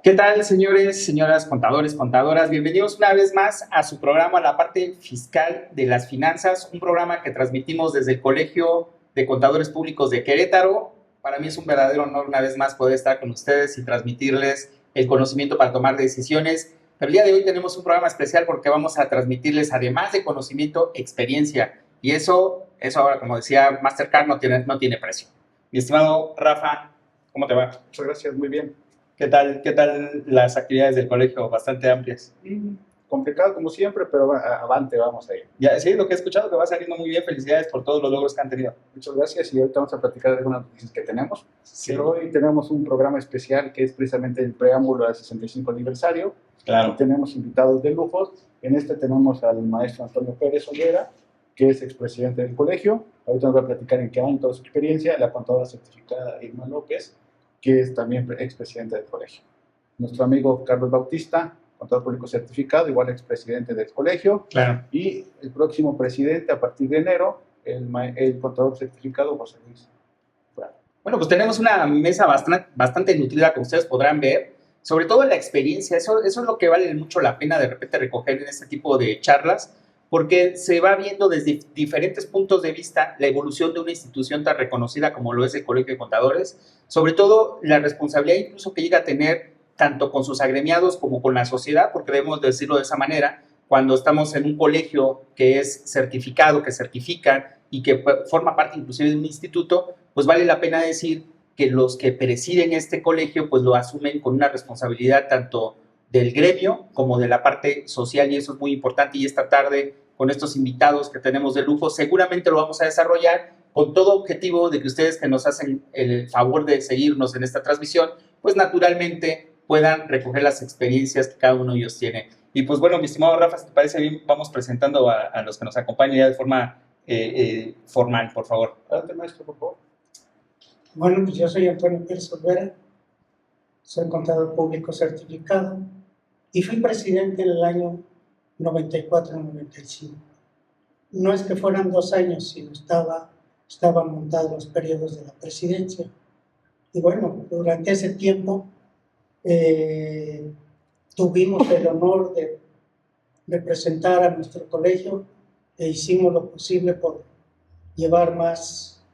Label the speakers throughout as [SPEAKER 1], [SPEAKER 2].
[SPEAKER 1] ¿Qué tal, señores, señoras, contadores, contadoras? Bienvenidos una vez más a su programa, La Parte Fiscal de las Finanzas, un programa que transmitimos desde el Colegio de Contadores Públicos de Querétaro. Para mí es un verdadero honor una vez más poder estar con ustedes y transmitirles el conocimiento para tomar decisiones. Pero el día de hoy tenemos un programa especial porque vamos a transmitirles, además de conocimiento, experiencia. Y eso ahora, como decía Mastercard, no tiene precio. Mi estimado Rafa, ¿cómo te va?
[SPEAKER 2] Muchas gracias, muy bien.
[SPEAKER 1] ¿Qué tal las actividades del colegio? Bastante amplias.
[SPEAKER 2] Complicado como siempre, pero avante, vamos ahí.
[SPEAKER 1] Ya, sí, lo que he escuchado que va saliendo muy bien. Felicidades por todos los logros que han tenido.
[SPEAKER 2] Muchas gracias y ahorita vamos a platicar de algunas noticias que tenemos.
[SPEAKER 1] Sí.
[SPEAKER 2] Pero hoy tenemos un programa especial que es precisamente el preámbulo al 65 aniversario.
[SPEAKER 1] Claro.
[SPEAKER 2] Y tenemos invitados de lujo. En este tenemos al maestro Antonio Pérez Olvera, que es expresidente del colegio. Ahorita nos va a platicar en qué año toda su experiencia. La contadora certificada Irma López, que es también expresidente del colegio. Nuestro amigo Carlos Bautista, contador público certificado, igual expresidente del colegio.
[SPEAKER 1] Claro.
[SPEAKER 2] Y el próximo presidente, a partir de enero, el contador certificado José Luis Prado.
[SPEAKER 1] Bueno, pues tenemos una mesa bastante nutrida, como ustedes podrán ver. Sobre todo la experiencia, eso es lo que vale mucho la pena de repente recoger en este tipo de charlas, porque se va viendo desde diferentes puntos de vista la evolución de una institución tan reconocida como lo es el Colegio de Contadores, sobre todo la responsabilidad incluso que llega a tener tanto con sus agremiados como con la sociedad, porque debemos decirlo de esa manera, cuando estamos en un colegio que es certificado, que certifica y que forma parte inclusive de un instituto, pues vale la pena decir que los que presiden este colegio pues lo asumen con una responsabilidad tanto del gremio como de la parte social, y eso es muy importante. Y esta tarde, con estos invitados que tenemos de lujo, seguramente lo vamos a desarrollar con todo objetivo de que ustedes que nos hacen el favor de seguirnos en esta transmisión, pues naturalmente puedan recoger las experiencias que cada uno de ellos tiene. Y pues bueno, mi estimado Rafa, si te parece bien, vamos presentando a los que nos acompañan ya de forma formal, por favor.
[SPEAKER 2] Adelante, maestro, por favor.
[SPEAKER 3] Bueno, pues yo soy Antonio Pérez Olvera, soy contador público certificado y fui presidente en el año 94-95. No es que fueran 2 años, sino estaban montados los periodos de la presidencia. Y bueno, durante ese tiempo tuvimos el honor de presentar a nuestro colegio e hicimos lo posible por llevar más,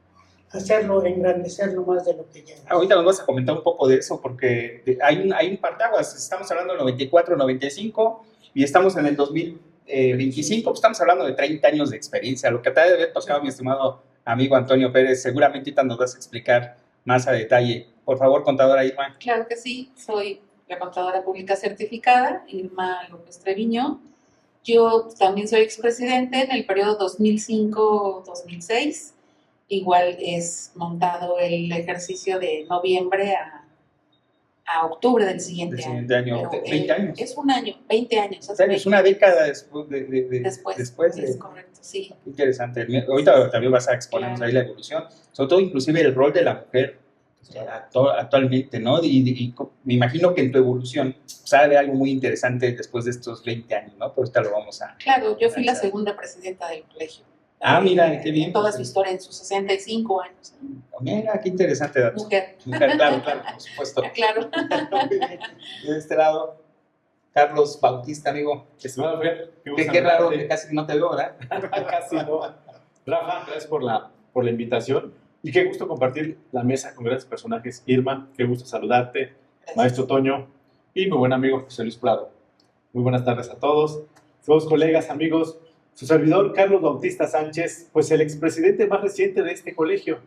[SPEAKER 3] hacerlo, engrandecerlo más de lo que ya es.
[SPEAKER 1] Ahorita nos vas a comentar un poco de eso, porque hay un partaguas. Estamos hablando del 94, 95 y estamos en el 2025, pues estamos hablando de 30 años de experiencia. Lo que te ha de haber tocado, mi estimado amigo Antonio Pérez, seguramente ahorita nos vas a explicar más a detalle. Por favor, contadora Irma.
[SPEAKER 4] Claro que sí, soy la contadora pública certificada, Irma López Treviño. Yo también soy expresidente en el periodo 2005-2006. Igual es montado el ejercicio de noviembre a octubre del siguiente
[SPEAKER 1] año. 20 años.
[SPEAKER 4] Es un año, 20 años.
[SPEAKER 1] Es una década después.
[SPEAKER 4] Después, es correcto, sí.
[SPEAKER 1] Interesante. Ahorita también vas a exponernos ahí la evolución, sobre todo inclusive el rol de la mujer actualmente, ¿no? Y me imagino que en tu evolución sale algo muy interesante después de estos 20 años, ¿no? Pero ahorita lo vamos a...
[SPEAKER 4] Claro, yo fui la segunda presidenta del colegio.
[SPEAKER 1] Mira, qué bien.
[SPEAKER 4] Toda su historia en sus 65 años.
[SPEAKER 1] Mira, qué interesante dato.
[SPEAKER 4] Mujer,
[SPEAKER 1] claro, por supuesto.
[SPEAKER 4] Claro.
[SPEAKER 1] De este lado, Carlos Bautista, amigo.
[SPEAKER 5] Estimado Fer,
[SPEAKER 1] qué raro que casi no te veo, ¿verdad?
[SPEAKER 5] Casi no. Rafa, gracias por la invitación y qué gusto compartir la mesa con grandes personajes. Irma, qué gusto saludarte. Gracias. Maestro Toño y mi buen amigo José Luis Prado. Muy buenas tardes a todos colegas, amigos. Su servidor, Carlos Bautista Sánchez, pues el expresidente más reciente de este colegio.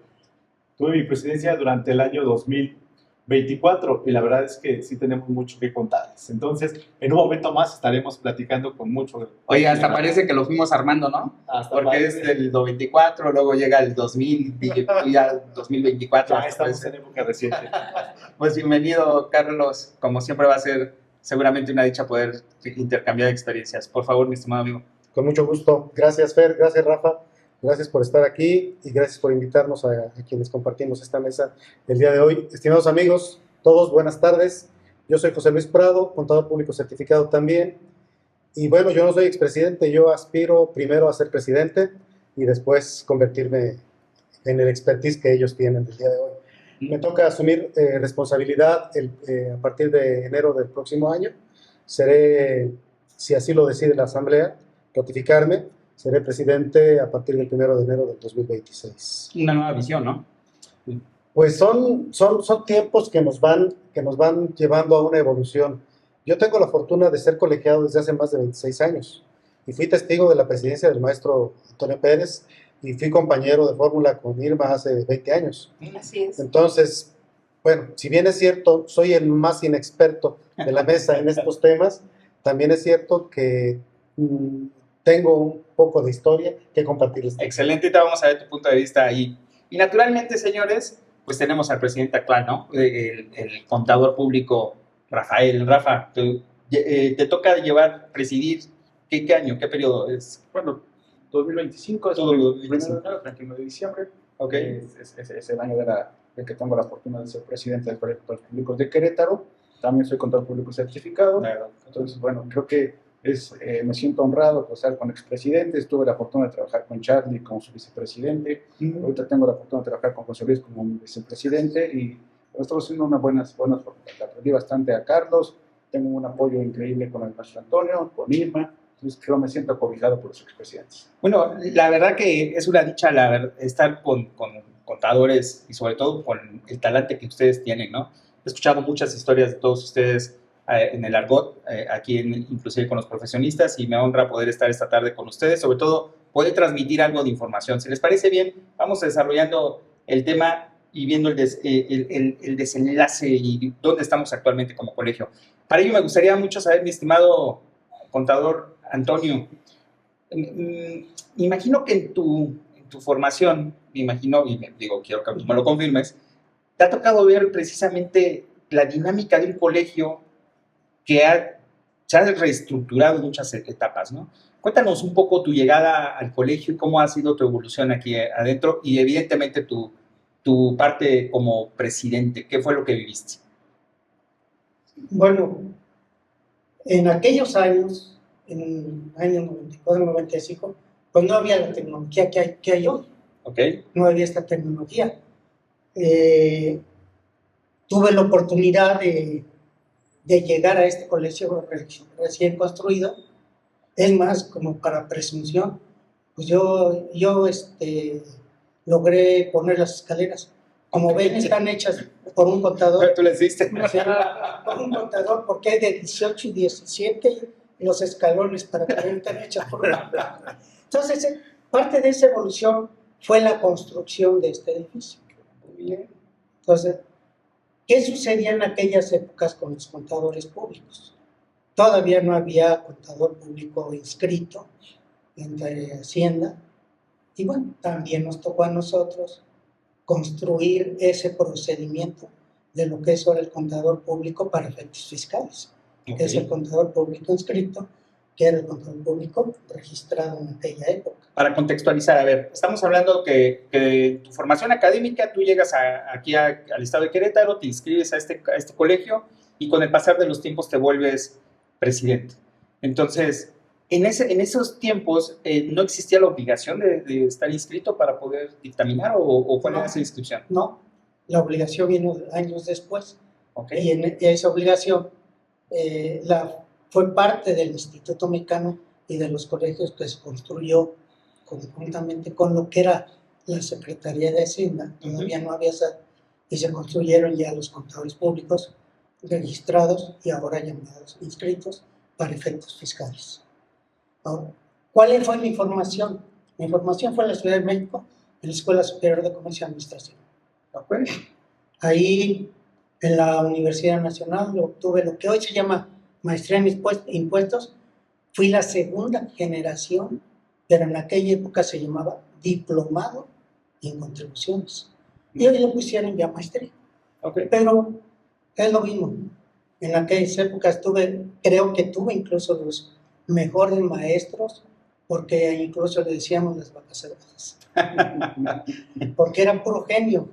[SPEAKER 5] Tuve mi presidencia durante el año 2024 y la verdad es que sí tenemos mucho que contarles. Entonces, en un momento más estaremos platicando con mucho...
[SPEAKER 1] Oye, hasta parece que lo fuimos armando, ¿no? Porque es del 94, luego llega el 2000, y ya 2024.
[SPEAKER 5] Ya estamos en época reciente.
[SPEAKER 1] Pues bienvenido, Carlos. Como siempre va a ser seguramente una dicha poder intercambiar experiencias. Por favor, mi estimado amigo.
[SPEAKER 6] Con mucho gusto. Gracias, Fer. Gracias, Rafa. Gracias por estar aquí y gracias por invitarnos a quienes compartimos esta mesa el día de hoy. Estimados amigos, todos, buenas tardes. Yo soy José Luis Prado, contador público certificado también. Y bueno, yo no soy expresidente, yo aspiro primero a ser presidente. y después convertirme en el expertise que ellos tienen el día de hoy. Me toca asumir responsabilidad a partir de enero del próximo año. Seré, si así lo decide la Asamblea, ratificarme, seré presidente a partir del 1 de enero del 2026.
[SPEAKER 1] Una nueva visión, ¿no?
[SPEAKER 6] Pues son tiempos que nos van llevando a una evolución. Yo tengo la fortuna de ser colegiado desde hace más de 26 años y fui testigo de la presidencia del maestro Antonio Pérez y fui compañero de fórmula con Irma hace 20 años.
[SPEAKER 4] Así es.
[SPEAKER 6] Entonces, bueno, si bien es cierto, soy el más inexperto de la mesa en estos temas, también es cierto que tengo un poco de historia que compartirles.
[SPEAKER 1] Excelente, te vamos a ver tu punto de vista ahí. Y naturalmente, señores, pues tenemos al presidente actual, ¿no? El contador público Rafael. Rafa, te toca presidir, ¿qué año, qué periodo es?
[SPEAKER 2] Bueno, 2025 es
[SPEAKER 1] Todo
[SPEAKER 2] el
[SPEAKER 1] 2025.
[SPEAKER 2] 1 de enero, 31 de diciembre.
[SPEAKER 1] Ok.
[SPEAKER 2] Es el año de que tengo la fortuna de ser presidente del Colegio de Contadores Públicos de Querétaro. También soy contador público certificado. Entonces, bueno, creo que me siento honrado por estar con expresidentes. Tuve la fortuna de trabajar con Charlie como su vicepresidente. Ahorita tengo la fortuna de trabajar con José Luis como mi vicepresidente y estamos haciendo unas buenas formas. Aprendí bastante a Carlos. Tengo un apoyo increíble con el maestro Antonio, con Irma. Entonces, creo que me siento acobijado por los expresidentes.
[SPEAKER 1] Bueno, la verdad que es una dicha estar con contadores y sobre todo con el talante que ustedes tienen, ¿no? He escuchado muchas historias de todos ustedes en el argot, aquí inclusive con los profesionistas, y me honra poder estar esta tarde con ustedes, sobre todo poder transmitir algo de información. Si les parece bien, vamos desarrollando el tema y viendo el desenlace y dónde estamos actualmente como colegio. Para ello me gustaría mucho saber, mi estimado contador Antonio, imagino que en tu formación, quiero que tú me lo confirmes, te ha tocado ver precisamente la dinámica de un colegio que se ha reestructurado en muchas etapas, ¿no? Cuéntanos un poco tu llegada al colegio y cómo ha sido tu evolución aquí adentro y evidentemente tu parte como presidente. ¿Qué fue lo que viviste?
[SPEAKER 3] Bueno, en aquellos años, en el año 94, 95, pues no había la tecnología que hay hoy.
[SPEAKER 1] ¿Ok?
[SPEAKER 3] No había esta tecnología. Tuve la oportunidad de llegar a este colegio recién construido. Es más, como para presunción, pues yo logré poner las escaleras. Como ven, están hechas por un contador.
[SPEAKER 1] ¿Tú les diste?
[SPEAKER 3] O sea, por un contador, porque hay de 18 y 17 los escalones para que estén hechas por un contador. Entonces, parte de esa evolución fue la construcción de este edificio.
[SPEAKER 1] Muy bien.
[SPEAKER 3] Entonces, ¿qué sucedía en aquellas épocas con los contadores públicos? Todavía no había contador público inscrito entre Hacienda. Y bueno, también nos tocó a nosotros construir ese procedimiento de lo que es ahora el contador público para efectos fiscales.
[SPEAKER 1] Okay.
[SPEAKER 3] Es el contador público inscrito, que era el contador público registrado en aquella época.
[SPEAKER 1] Para contextualizar, a ver, estamos hablando que tu formación académica, tú llegas aquí al estado de Querétaro, te inscribes a este colegio y con el pasar de los tiempos te vuelves presidente. Entonces, en esos tiempos, ¿no existía la obligación de estar inscrito para poder dictaminar o cuál era esa inscripción?
[SPEAKER 3] No, la obligación vino años después.
[SPEAKER 1] Okay.
[SPEAKER 3] Y esa obligación fue parte del Instituto Mexicano y de los colegios que se construyó conjuntamente con lo que era la Secretaría de Hacienda. Todavía no había y se construyeron ya los contadores públicos registrados y ahora llamados inscritos para efectos fiscales. Ahora, ¿cuál fue mi formación? Mi formación fue en la Ciudad de México, en la Escuela Superior de Comercio y Administración.
[SPEAKER 1] Okay.
[SPEAKER 3] Ahí, en la Universidad Nacional, obtuve lo que hoy se llama Maestría en Impuestos. Fui la segunda generación, pero en aquella época se llamaba Diplomado en Contribuciones. Y hoy le pusieron ya Maestría.
[SPEAKER 1] Okay.
[SPEAKER 3] Pero es lo mismo. En aquellas épocas creo que tuve incluso los mejores maestros, porque incluso le decíamos las vacas sagradas. Porque era puro genio.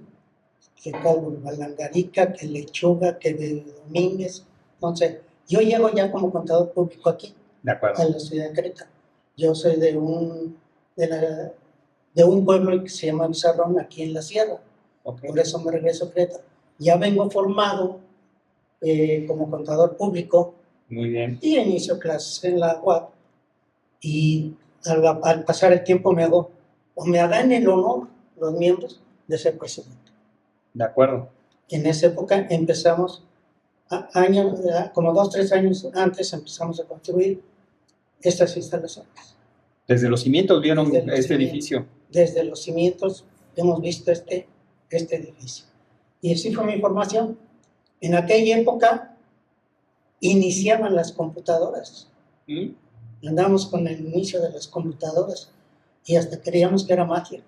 [SPEAKER 3] Que Calvo Balangarica, que Lechuga, que de Domínguez. Entonces, yo llego ya como contador público aquí,
[SPEAKER 1] de acuerdo,
[SPEAKER 3] a la ciudad de Querétaro. Yo soy de de un pueblo que se llama Bizarrón, aquí en la sierra.
[SPEAKER 1] Ok.
[SPEAKER 3] Por eso me regreso a Querétaro. Ya vengo formado como contador público
[SPEAKER 1] Muy bien.
[SPEAKER 3] y inicio clases en la UAP. Y al pasar el tiempo me hagan el honor los miembros de ser presidente.
[SPEAKER 1] De acuerdo.
[SPEAKER 3] En esa época empezamos, como 2 o 3 años antes, empezamos a construir estas instalaciones.
[SPEAKER 1] Desde los cimientos vieron
[SPEAKER 3] Desde los
[SPEAKER 1] este
[SPEAKER 3] cimientos.
[SPEAKER 1] edificio.
[SPEAKER 3] Desde los cimientos hemos visto este edificio. Y así fue mi formación. En aquella época iniciaban las computadoras.
[SPEAKER 1] ¿Mm?
[SPEAKER 3] Andamos con el inicio de las computadoras y hasta creíamos que era magia.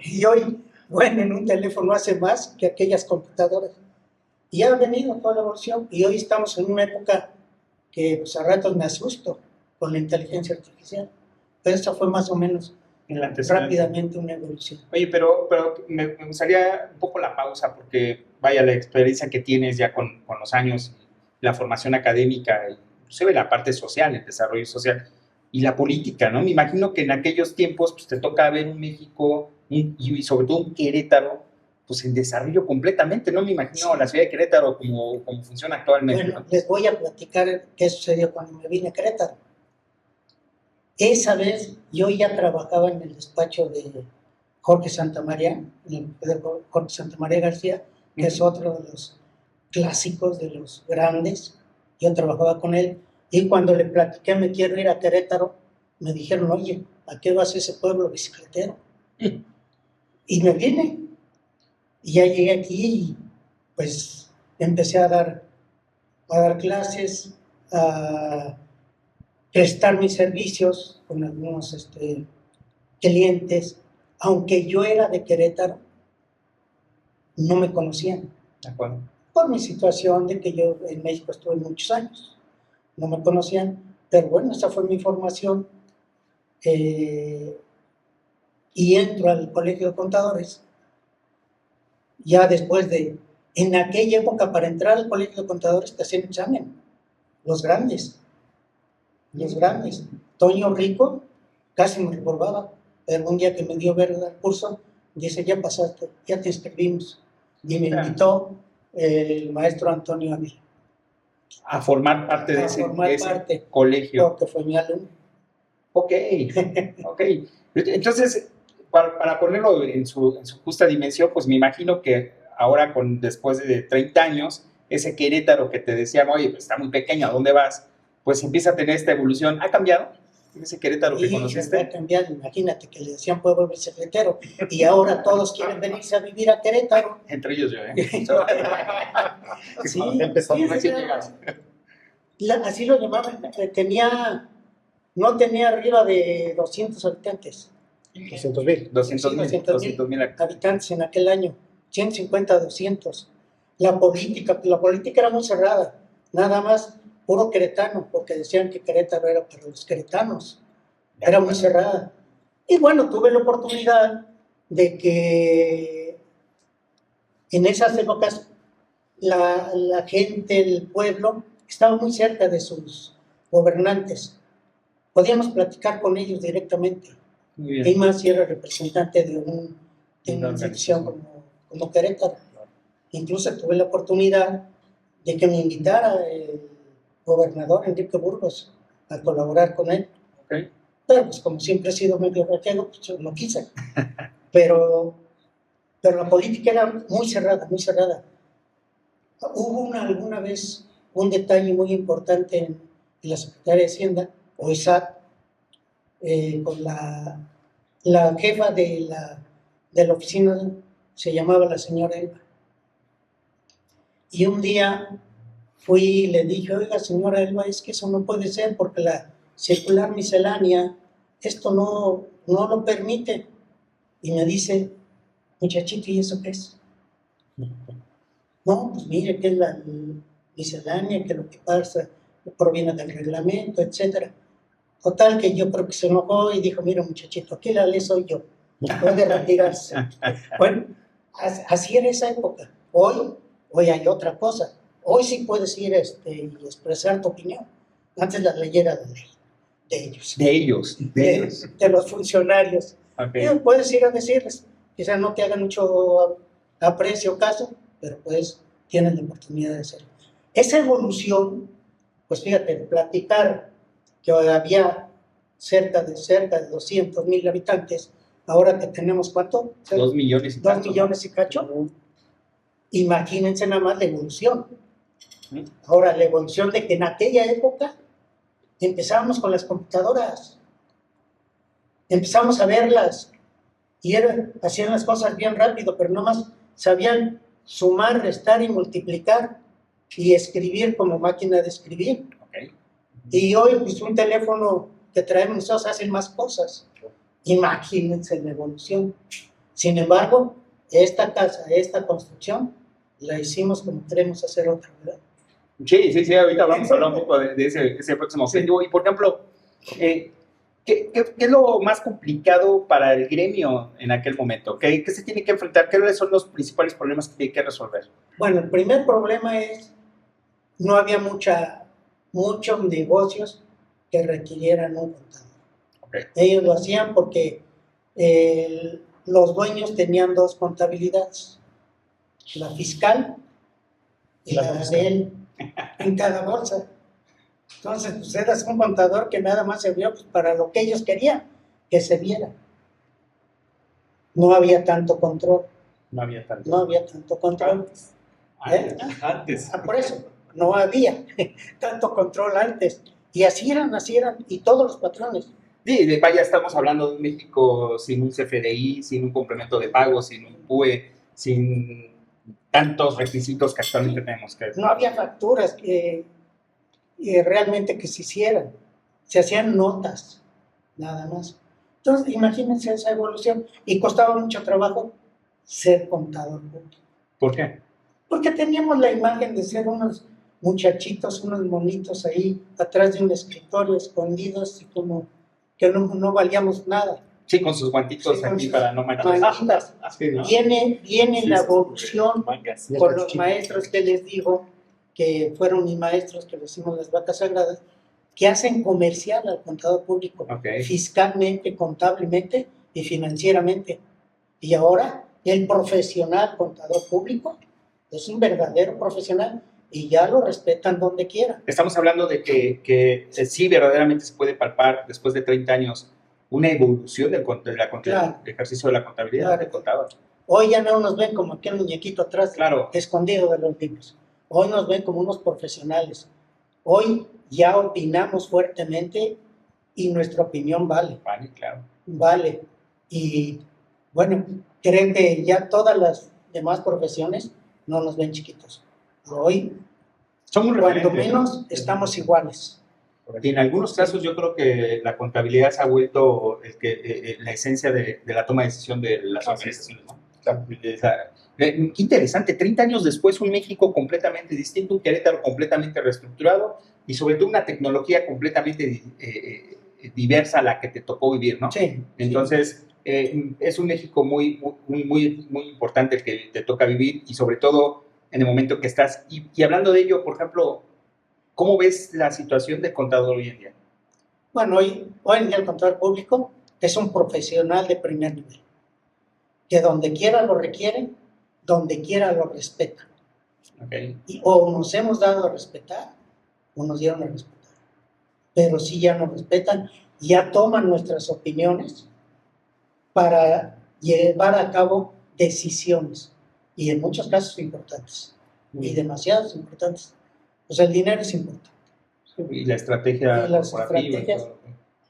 [SPEAKER 3] Y hoy, bueno, en un teléfono hace más que aquellas computadoras. Y ha venido toda la evolución y hoy estamos en una época que pues, a ratos me asusto con la inteligencia artificial. Pero esa fue más o menos
[SPEAKER 1] El antecedente.
[SPEAKER 3] rápidamente una evolución.
[SPEAKER 1] Oye, pero me gustaría un poco la pausa porque, vaya, la experiencia que tienes ya con los años, la formación académica, inclusive la parte social, el desarrollo social y la política, ¿no? Me imagino que en aquellos tiempos pues, te toca ver un México y sobre todo un Querétaro pues en desarrollo completamente, ¿no? Me imagino la ciudad de Querétaro como funciona actualmente.
[SPEAKER 3] Bueno,
[SPEAKER 1] ¿no?
[SPEAKER 3] les voy a platicar qué sucedió cuando me vine a Querétaro. Esa vez yo ya trabajaba en el despacho de Jorge Santamaría, Jorge Santamaría García, que es otro de los clásicos, de los grandes. Yo trabajaba con él y cuando le platiqué me quiero ir a Querétaro, me dijeron, oye, ¿a qué vas a ese pueblo bicicletero? Y me vine. Y ya llegué aquí y pues empecé a dar clases, a prestar mis servicios con algunos clientes. Aunque yo era de Querétaro, no me conocían.
[SPEAKER 1] De acuerdo.
[SPEAKER 3] Por mi situación de que yo en México estuve muchos años. No me conocían, pero bueno, esa fue mi formación. Y entro al Colegio de Contadores. Ya después en aquella época, para entrar al Colegio de Contadores te hacían examen. Los grandes. Toño Rico casi me reprobaba, pero un día que me dio ver el curso, dice, ya pasaste, ya te inscribimos. Y me invitó el maestro Antonio Ávila.
[SPEAKER 1] A formar parte de ese colegio.
[SPEAKER 3] Porque fue mi alumno.
[SPEAKER 1] Ok. Entonces, para ponerlo en su justa dimensión, pues me imagino que ahora, después de 30 años, ese Querétaro que te decían, oye, pues está muy pequeño, ¿a dónde vas? Pues empieza a tener esta evolución. ¿Ha cambiado ese Querétaro que conociste?
[SPEAKER 3] Ha cambiado, imagínate que le decían pueblo bicicletero y ahora todos quieren venirse a vivir a Querétaro.
[SPEAKER 1] Entre ellos yo,
[SPEAKER 3] Sí,
[SPEAKER 6] empezamos
[SPEAKER 3] sí, así lo llamaban. No tenía arriba de 200 habitantes.
[SPEAKER 6] 200,000.
[SPEAKER 1] 200,000
[SPEAKER 3] habitantes en aquel año, 150, 200. La política era muy cerrada, nada más puro queretano, porque decían que Querétaro era para los queretanos, era muy cerrada. Y bueno, tuve la oportunidad de que en esas épocas la gente, el pueblo, estaba muy cerca de sus gobernantes. Podíamos platicar con ellos directamente.
[SPEAKER 1] Muy bien.
[SPEAKER 3] Y más si era representante de una institución como Querétaro. Incluso tuve la oportunidad de que me invitara el gobernador Enrique Burgos a colaborar con él.
[SPEAKER 1] Okay.
[SPEAKER 3] Pero pues como siempre he sido medio raquero, pues yo no quise. Pero la política era muy cerrada, muy cerrada. Hubo alguna vez un detalle muy importante en la Secretaría de Hacienda, o ISAT, con la jefa de la oficina, se llamaba la señora Elba. Y un día fui y le dije, oiga señora Elba, es que eso no puede ser porque la circular miscelánea, esto no lo permite. Y me dice, muchachito, ¿y eso qué es? No, pues mire que es la miscelánea, que lo que pasa proviene del reglamento, etcétera. Total que yo creo que se enojó y dijo, mira muchachito, aquí la ley soy yo, puede retirarse. Bueno, así era esa época. Hoy hay otra cosa. Hoy sí puedes ir y expresar tu opinión. Antes la ley era la ley de ellos.
[SPEAKER 1] De ellos.
[SPEAKER 3] De los funcionarios.
[SPEAKER 1] Ok.
[SPEAKER 3] Puedes ir a decirles, quizás no te hagan mucho aprecio o caso, pero pues tienen la oportunidad de hacerlo. Esa evolución, pues fíjate, platicar que había cerca de 200,000 habitantes, ahora que tenemos ¿cuánto?
[SPEAKER 1] 2 millones y
[SPEAKER 3] 2
[SPEAKER 1] tanto, ¿no?
[SPEAKER 3] millones y cacho. Imagínense nada más la evolución.
[SPEAKER 1] Ujú.
[SPEAKER 3] Ahora, la evolución de que en aquella época empezábamos con las computadoras, empezamos a verlas y hacían las cosas bien rápido, pero nomás sabían sumar, restar y multiplicar y escribir como máquina de escribir.
[SPEAKER 1] Ok.
[SPEAKER 3] Y hoy, pues un teléfono que traemos nosotros hace más cosas. Imagínense la evolución. Sin embargo, esta casa, esta construcción, la hicimos como queremos hacer otra, ¿verdad?
[SPEAKER 1] Sí, ahorita vamos a hablar un poco de ese próximo objetivo. Y, por ejemplo, ¿qué es lo más complicado para el gremio en aquel momento? ¿Qué se tiene que enfrentar? ¿Qué son los principales problemas que tiene que resolver?
[SPEAKER 3] Bueno, el primer problema es, no había muchos negocios que requirieran un contador.
[SPEAKER 1] Okay.
[SPEAKER 3] Ellos lo hacían porque los dueños tenían dos contabilidades, la fiscal y la de él, en cada bolsa. Entonces, pues eras un contador que nada más se vio pues, para lo que ellos querían que se viera. No había tanto control.
[SPEAKER 1] No había tanto.
[SPEAKER 3] No había tanto control.
[SPEAKER 5] Antes.
[SPEAKER 3] Por eso, no había tanto control antes. Y así eran, y todos los patrones.
[SPEAKER 1] Sí, vaya, estamos hablando de un México sin un CFDI, sin un complemento de pago, sin un PUE, sin tantos requisitos que actualmente tenemos.
[SPEAKER 3] No había facturas que realmente que se hicieran. Se hacían notas, nada más. Entonces, imagínense esa evolución. Y costaba mucho trabajo ser contador público.
[SPEAKER 1] ¿Por qué?
[SPEAKER 3] Porque teníamos la imagen de ser unos muchachitos, unos monitos ahí atrás de un escritorio escondidos y como que no valíamos nada.
[SPEAKER 1] Sí, con sus guantitos
[SPEAKER 3] Sí, con
[SPEAKER 1] aquí
[SPEAKER 3] sus
[SPEAKER 1] para no manchar.
[SPEAKER 3] manguitas.
[SPEAKER 1] Sí, ¿no?
[SPEAKER 3] Viene la evolución
[SPEAKER 5] Mangas.
[SPEAKER 3] con los maestros que les digo, que fueron mis maestros, que les hicimos las vacas sagradas, que hacen comercial al contador público,
[SPEAKER 1] Ok.
[SPEAKER 3] fiscalmente, contablemente y financieramente. Y ahora el profesional contador público es un verdadero profesional y ya lo respetan donde quiera.
[SPEAKER 1] Estamos hablando de que sí verdaderamente se puede palpar después de 30 años una evolución del
[SPEAKER 3] Claro.
[SPEAKER 1] ejercicio de la contabilidad
[SPEAKER 3] Claro.
[SPEAKER 1] del contador.
[SPEAKER 3] Hoy ya no nos ven como aquel muñequito atrás,
[SPEAKER 1] Claro.
[SPEAKER 3] escondido de los libros. Hoy nos ven como unos profesionales. Hoy ya opinamos fuertemente y nuestra opinión vale.
[SPEAKER 1] Vale, claro.
[SPEAKER 3] Vale. Y bueno, creen que ya todas las demás profesiones no nos ven chiquitos. Hoy,
[SPEAKER 1] Son un
[SPEAKER 3] cuando
[SPEAKER 1] referente,
[SPEAKER 3] menos,
[SPEAKER 1] ¿no?
[SPEAKER 3] estamos iguales.
[SPEAKER 1] Y en algunos casos yo creo que la contabilidad se ha vuelto la esencia de la toma de decisión de las organizaciones, ¿no? Qué interesante, 30 años después un México completamente distinto, un Querétaro completamente reestructurado y sobre todo una tecnología completamente diversa a la que te tocó vivir, ¿no?
[SPEAKER 3] Sí.
[SPEAKER 1] Entonces, es un México muy importante el que te toca vivir y sobre todo en el momento que estás. Y hablando de ello, por ejemplo, ¿cómo ves la situación del contador hoy en día?
[SPEAKER 3] Bueno, hoy en día el contador público es un profesional de primer nivel, que donde quiera lo requieren, donde quiera lo respetan.
[SPEAKER 1] Okay.
[SPEAKER 3] Y o nos hemos dado a respetar, o nos dieron a respetar. Pero sí ya nos respetan, ya toman nuestras opiniones para llevar a cabo decisiones, y en muchos casos importantes, y demasiados importantes. Pues el dinero es importante.
[SPEAKER 1] Y la estrategia
[SPEAKER 3] Y las
[SPEAKER 1] corporativa.
[SPEAKER 3] estrategias.
[SPEAKER 1] Y todo.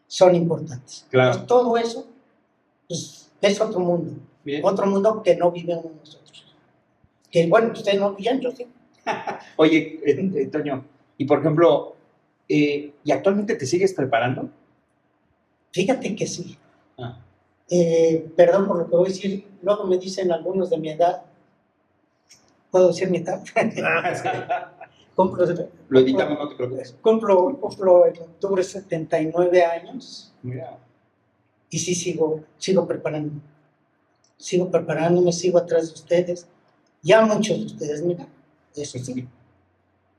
[SPEAKER 3] Son importantes.
[SPEAKER 1] Claro.
[SPEAKER 3] Pues todo eso pues, es otro mundo.
[SPEAKER 1] Bien.
[SPEAKER 3] Otro mundo que no vivimos nosotros. Que bueno, ustedes no vivían, yo sí.
[SPEAKER 1] Oye, Toño, y por ejemplo, ¿y actualmente te sigues preparando?
[SPEAKER 3] Fíjate que sí.
[SPEAKER 1] Ah.
[SPEAKER 3] Perdón por lo que voy a decir. Luego me dicen algunos de mi edad. ¿Puedo decir mi edad?
[SPEAKER 1] Lo editamos, no te preocupes.
[SPEAKER 3] Cumplo en octubre 79 años.
[SPEAKER 1] Mira.
[SPEAKER 3] Y sí sigo preparándome. Sigo preparándome, sigo atrás de ustedes. Ya muchos de ustedes, mira, eso sí.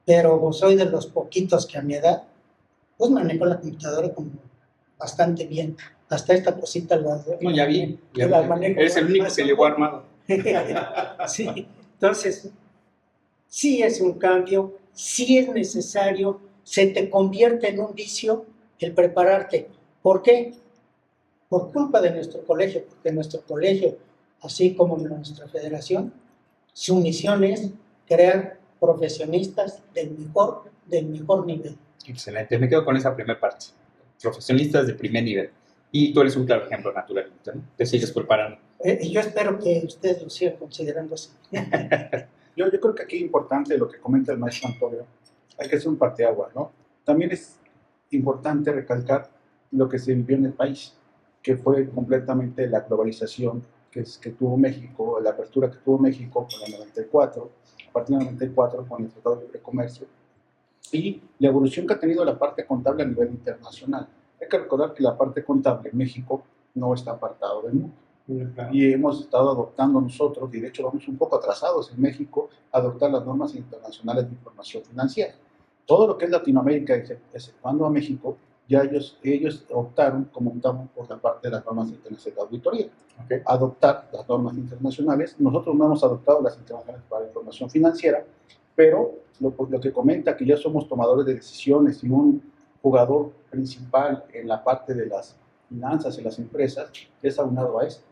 [SPEAKER 3] Pero soy de los poquitos que a mi edad, pues manejo la computadora como bastante bien. hasta esta cosita
[SPEAKER 1] No, ya vi.
[SPEAKER 3] la manejo.
[SPEAKER 1] Eres el único
[SPEAKER 3] más
[SPEAKER 1] que
[SPEAKER 3] o
[SPEAKER 1] llegó
[SPEAKER 3] menos.
[SPEAKER 1] armado.
[SPEAKER 3] Sí, entonces, sí es un cambio, sí es necesario, se te convierte en un vicio el prepararte. ¿Por qué? Por culpa de nuestro colegio, porque nuestro colegio, así como nuestra federación, su misión es crear profesionistas del mejor nivel.
[SPEAKER 1] Excelente, me quedo con esa primera parte. Profesionistas de primer nivel. Y tú eres un claro ejemplo, naturalmente, ¿no? Te sigues preparando.
[SPEAKER 3] Y yo espero que ustedes lo sigan considerando así.
[SPEAKER 2] Yo creo que aquí es importante lo que comenta el maestro Antonio. Hay que hacer un parteaguas, ¿no? También es importante recalcar lo que se vivió en el país, que fue completamente la globalización que tuvo México, la apertura que tuvo México con el 94, a partir del 94 con el Tratado de Libre Comercio, y la evolución que ha tenido la parte contable a nivel internacional. Hay que recordar que la parte contable en México no está apartado del mundo. Y hemos estado adoptando nosotros, y de hecho vamos un poco atrasados en México, a adoptar las normas internacionales de información financiera. Todo lo que es Latinoamérica, exceptuando a México, ya ellos optaron, como optamos por la parte de las normas internacionales de auditoría, adoptar las normas internacionales. Nosotros no hemos adoptado las internacionales para la información financiera, pero lo que comenta que ya somos tomadores de decisiones y un jugador principal en la parte de las finanzas y las empresas es aunado a esto.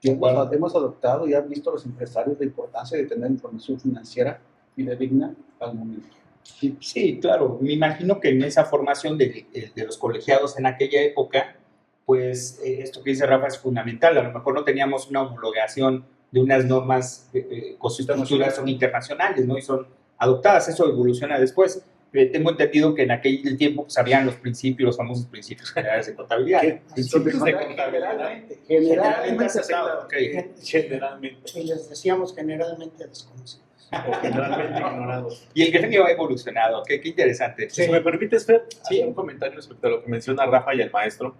[SPEAKER 2] Hemos adoptado y han visto los empresarios la importancia de tener información financiera fidedigna al momento.
[SPEAKER 1] Sí, claro. Me imagino que en esa formación de los colegiados en aquella época, pues esto que dice Rafa es fundamental. A lo mejor no teníamos una homologación de unas normas con sus estructuras son internacionales, ¿no? Y son adoptadas. Eso evoluciona después. Tengo entendido que en aquel tiempo pues, habían los principios, los famosos principios generales de contabilidad.
[SPEAKER 2] Principios de
[SPEAKER 1] contabilidad.
[SPEAKER 2] Generalmente
[SPEAKER 1] aceptados. Okay.
[SPEAKER 5] Generalmente.
[SPEAKER 3] Y les decíamos generalmente desconocidos.
[SPEAKER 5] O generalmente ignorados.
[SPEAKER 1] Y el gremio ha evolucionado. Qué interesante.
[SPEAKER 5] Si me permites, Fer, hacer un comentario respecto a lo que menciona Rafa y el maestro.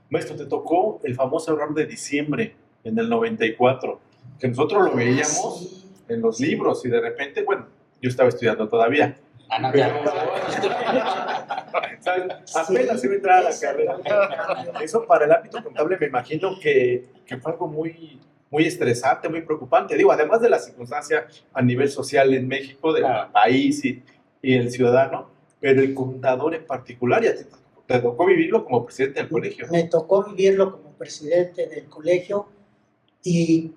[SPEAKER 5] Maestro, te tocó el famoso error de diciembre en el 94, que nosotros lo veíamos en los libros y de repente, bueno, yo estaba estudiando todavía. ¿Sabes? Apenas iba a entrar a la carrera. Eso para el ámbito contable me imagino que fue algo muy, muy estresante, muy preocupante. Digo, además de la circunstancia a nivel social en México, del país y el ciudadano, pero el contador en particular, y a ti te tocó vivirlo como presidente del colegio.
[SPEAKER 3] Me tocó vivirlo como presidente del colegio y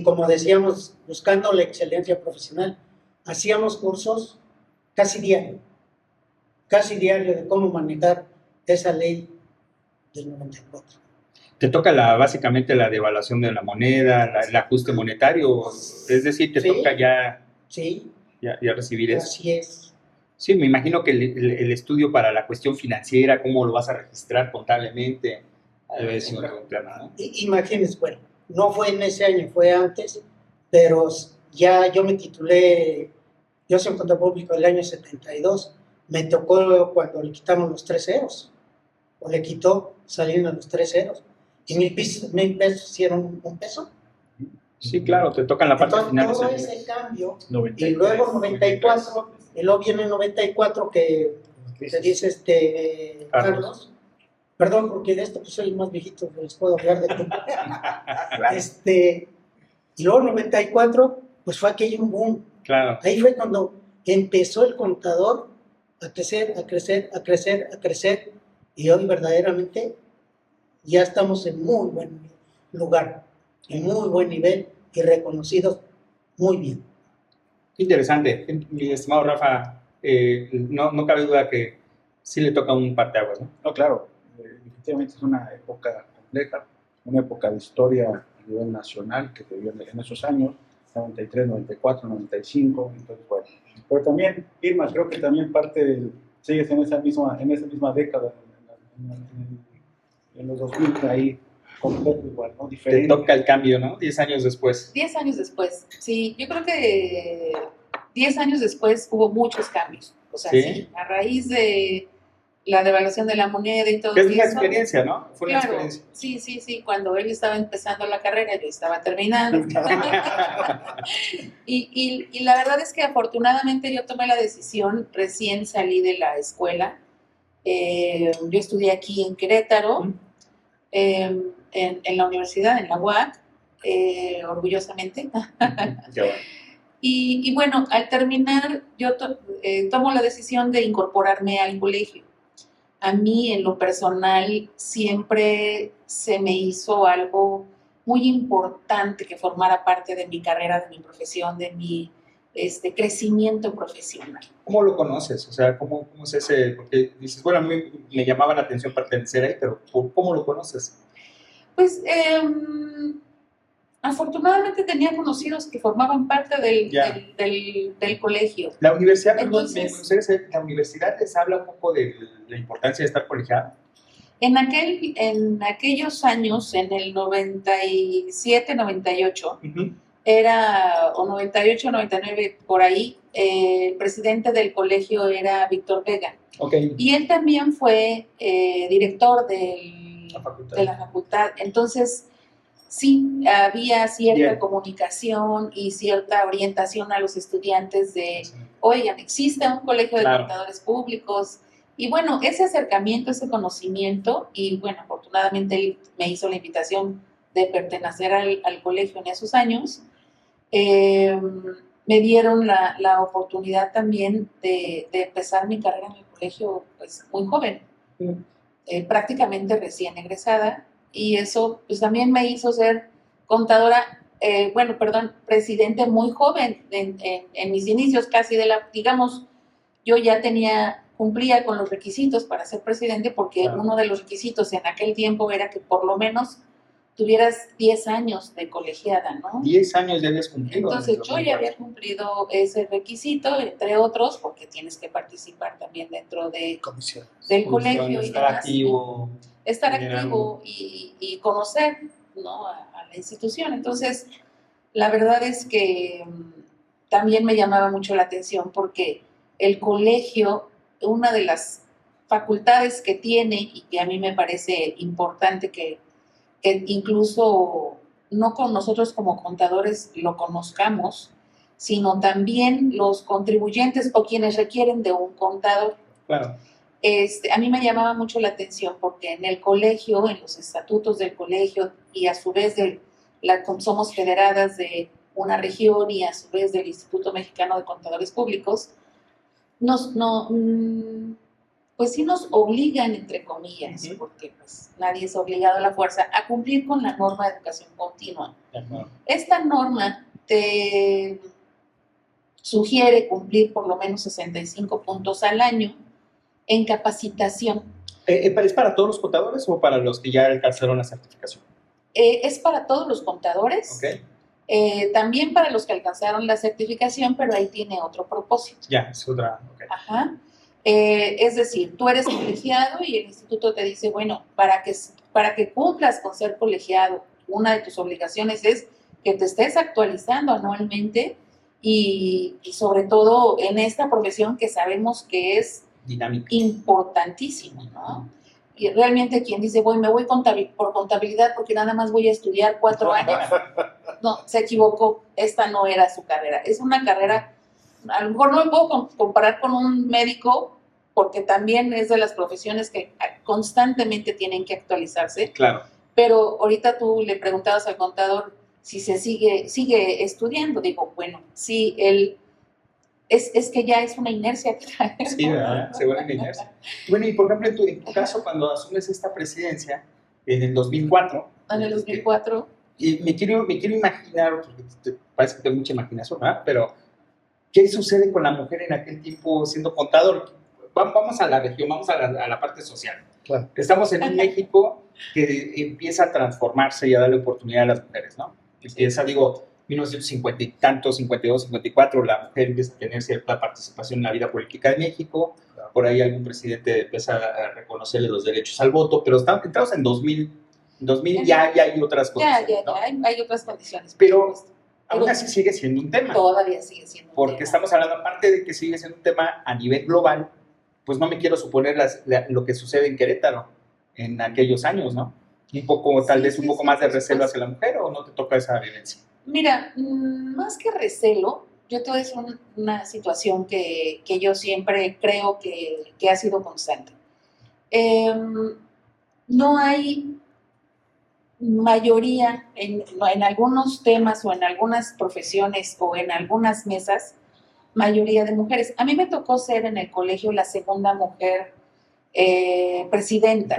[SPEAKER 3] como decíamos, buscando la excelencia profesional, hacíamos cursos casi diario de cómo manejar esa ley del 94.
[SPEAKER 1] Te toca básicamente la devaluación de la moneda, el ajuste monetario, es decir, te toca ya recibir eso.
[SPEAKER 3] Así es.
[SPEAKER 1] Sí, me imagino que el estudio para la cuestión financiera, cómo lo vas a registrar contablemente, debe ser un tema, ¿no?
[SPEAKER 3] Imagínense, bueno, no fue en ese año, fue antes, pero ya yo me titulé, yo soy contador público del año 72, me tocó cuando le quitamos los 3 ceros, o le quitó saliendo los 3 ceros, y 1,000 pesos hicieron $1.
[SPEAKER 1] Sí, claro, te toca en la parte final.
[SPEAKER 3] Todo ese cambio,
[SPEAKER 5] 93,
[SPEAKER 3] y luego 94, y luego viene el 94 que te dice Carlos, perdón, porque de esto pues soy más viejito, les puedo hablar de tiempo. Y luego 94, pues fue aquello un boom.
[SPEAKER 1] Claro.
[SPEAKER 3] Ahí fue cuando empezó el contador a crecer, a crecer, a crecer, a crecer, y hoy verdaderamente ya estamos en muy buen lugar, en muy buen nivel y reconocidos muy bien.
[SPEAKER 1] Interesante. Mi estimado Rafa, no cabe duda que sí le toca un parteaguas, ¿no?
[SPEAKER 2] No, claro, definitivamente es una época compleja, una época de historia a nivel nacional que se vivió en esos años, 93, 94, 95, entonces bueno. Pero también, Irma, creo que también sigues en esa misma década, en los 2000, ahí, completo igual, ¿no? Diferente.
[SPEAKER 1] Te toca el cambio, ¿no? 10 años después.
[SPEAKER 4] 10 años después, sí, yo creo que 10 años después hubo muchos cambios. O sea, sí, a raíz de la devaluación de la moneda y todo
[SPEAKER 1] eso.
[SPEAKER 4] Es
[SPEAKER 1] una experiencia, ¿no? Fue una experiencia.
[SPEAKER 4] Sí, cuando él estaba empezando la carrera, yo estaba terminando. y la verdad es que afortunadamente yo tomé la decisión, recién salí de la escuela. Yo estudié aquí en Querétaro. en la universidad, en la UAC, orgullosamente.
[SPEAKER 1] Qué bueno.
[SPEAKER 4] Y bueno, al terminar, yo tomo la decisión de incorporarme al colegio. A mí, en lo personal, siempre se me hizo algo muy importante que formara parte de mi carrera, de mi profesión, de mi crecimiento profesional.
[SPEAKER 1] ¿Cómo lo conoces? O sea, ¿cómo es ese? Porque dices, bueno, a mí me llamaba la atención pertenecer ahí, pero ¿cómo lo conoces?
[SPEAKER 4] Pues afortunadamente tenía conocidos que formaban parte del colegio.
[SPEAKER 1] La universidad,
[SPEAKER 4] Entonces,
[SPEAKER 1] perdón, me gustaría saber, ¿la universidad les habla un poco de la importancia de estar colegiada?
[SPEAKER 4] En aquellos años, en el 97, 98, o 98, 99, por ahí, el presidente del colegio era Víctor Vega.
[SPEAKER 1] Okay.
[SPEAKER 4] Y él también fue director de la facultad. Entonces, sí, había cierta comunicación y cierta orientación a los estudiantes de, oigan, existe un colegio de contadores públicos. Y bueno, ese acercamiento, ese conocimiento, y bueno, afortunadamente él me hizo la invitación de pertenecer al colegio en esos años, me dieron la oportunidad también de empezar mi carrera en el colegio pues, muy joven, prácticamente recién egresada, y eso pues también me hizo ser contadora, presidente muy joven en mis inicios casi digamos, yo ya cumplía con los requisitos para ser presidente, porque uno de los requisitos en aquel tiempo era que por lo menos tuvieras 10 años de colegiada, ¿no?
[SPEAKER 1] 10 años ya habías cumplido.
[SPEAKER 4] Entonces yo ya había cumplido ese requisito, entre otros, porque tienes que participar también dentro del colegio y
[SPEAKER 1] estar
[SPEAKER 4] demás.
[SPEAKER 1] Activo.
[SPEAKER 4] Estar activo y conocer, ¿no? a la institución. Entonces, la verdad es que también me llamaba mucho la atención porque el colegio, una de las facultades que tiene y que a mí me parece importante que incluso no con nosotros como contadores lo conozcamos, sino también los contribuyentes o quienes requieren de un contador.
[SPEAKER 1] Claro.
[SPEAKER 4] A mí me llamaba mucho la atención porque en el colegio, en los estatutos del colegio y a su vez somos federadas de una región y a su vez del Instituto Mexicano de Contadores Públicos, pues sí nos obligan, entre comillas, porque pues nadie es obligado a la fuerza, a cumplir con la norma de educación continua. Esta norma te sugiere cumplir por lo menos 65 puntos al año en capacitación.
[SPEAKER 1] ¿Es para todos los contadores o para los que ya alcanzaron la certificación?
[SPEAKER 4] Es para todos los contadores.
[SPEAKER 1] Okay.
[SPEAKER 4] También para los que alcanzaron la certificación, pero ahí tiene otro propósito.
[SPEAKER 1] Ya, es otra. Okay.
[SPEAKER 4] Ajá. Es decir, tú eres colegiado y el instituto te dice, bueno, para que cumplas con ser colegiado, una de tus obligaciones es que te estés actualizando anualmente y sobre todo en esta profesión que sabemos que es
[SPEAKER 1] dinámica,
[SPEAKER 4] importantísima, ¿no? Y realmente quien dice, me voy por contabilidad porque nada más voy a estudiar 4 años, no, se equivocó, esta no era su carrera, es una carrera, a lo mejor no me puedo comparar con un médico porque también es de las profesiones que constantemente tienen que actualizarse.
[SPEAKER 1] Claro.
[SPEAKER 4] Pero ahorita tú le preguntabas al contador si se sigue estudiando, digo, bueno, sí, él es que ya es una inercia que trae.
[SPEAKER 1] Sí, ¿verdad? Se vuelve una inercia. Bueno, y por ejemplo, en tu caso, cuando asumes esta presidencia, en el 2004.
[SPEAKER 4] En el 2004.
[SPEAKER 1] Y me quiero imaginar, porque parece que tengo mucha imaginación, ¿verdad? Pero, ¿qué sucede con la mujer en aquel tiempo siendo contador? Vamos a la región, vamos a la parte social.
[SPEAKER 6] Claro.
[SPEAKER 1] Estamos en un México que empieza a transformarse y a darle oportunidad a las mujeres, ¿no? Empieza, 1950 y tanto, 52, 54, la mujer empieza a tener cierta participación en la vida política de México. Por ahí algún presidente empieza a reconocerle los derechos al voto, pero entramos en 2000 ya hay otras condiciones.
[SPEAKER 4] Ya hay otras condiciones.
[SPEAKER 1] Pero aún así sigue siendo un tema.
[SPEAKER 4] Todavía sigue siendo un tema.
[SPEAKER 1] Porque estamos hablando, aparte de que sigue siendo un tema a nivel global, pues no me quiero suponer lo que sucede en Querétaro en aquellos años, ¿no? Un poco, tal vez un poco más de recelo hacia la mujer, ¿o no te toca esa vivencia?
[SPEAKER 4] Mira, más que recelo, yo te voy a decir una situación que yo siempre creo que ha sido constante. No hay mayoría, en algunos temas o en algunas profesiones o en algunas mesas, mayoría de mujeres. A mí me tocó ser en el colegio la segunda mujer presidenta.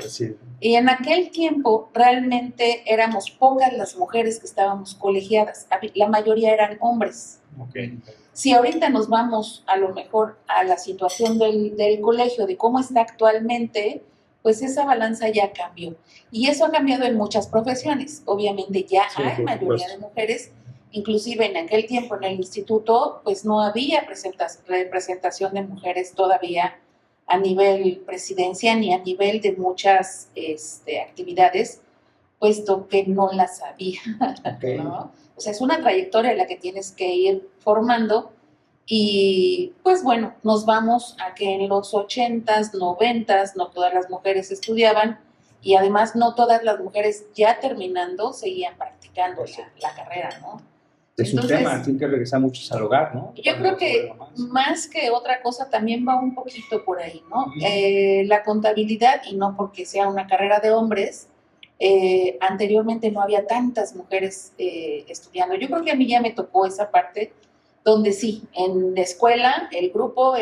[SPEAKER 4] Y en aquel tiempo realmente éramos pocas las mujeres que estábamos colegiadas, la mayoría eran hombres.
[SPEAKER 5] Okay.
[SPEAKER 4] Si ahorita nos vamos a lo mejor a la situación del colegio, de cómo está actualmente, pues esa balanza ya cambió. Y eso ha cambiado en muchas profesiones. Obviamente ya
[SPEAKER 6] Sí,
[SPEAKER 4] hay
[SPEAKER 6] por
[SPEAKER 4] mayoría
[SPEAKER 6] supuesto.
[SPEAKER 4] de mujeres, inclusive en aquel tiempo en el instituto, pues no había representación de mujeres todavía a nivel presidencia ni a nivel de muchas actividades, puesto que no las había,
[SPEAKER 1] Okay.
[SPEAKER 4] ¿no? O sea, es una trayectoria la que tienes que ir formando y pues bueno, nos vamos a que en los 80s, 90s no todas las mujeres estudiaban y además no todas las mujeres ya terminando seguían practicando la carrera, ¿no?
[SPEAKER 1] Es un
[SPEAKER 4] Entonces,
[SPEAKER 1] tema, tienen que regresar muchos al hogar, ¿no?
[SPEAKER 4] yo creo que más que otra cosa también va un poquito por ahí, ¿no? La contabilidad, y no porque sea una carrera de hombres, anteriormente no había tantas mujeres estudiando. Yo creo que a mí ya me tocó esa parte donde sí, en la escuela el grupo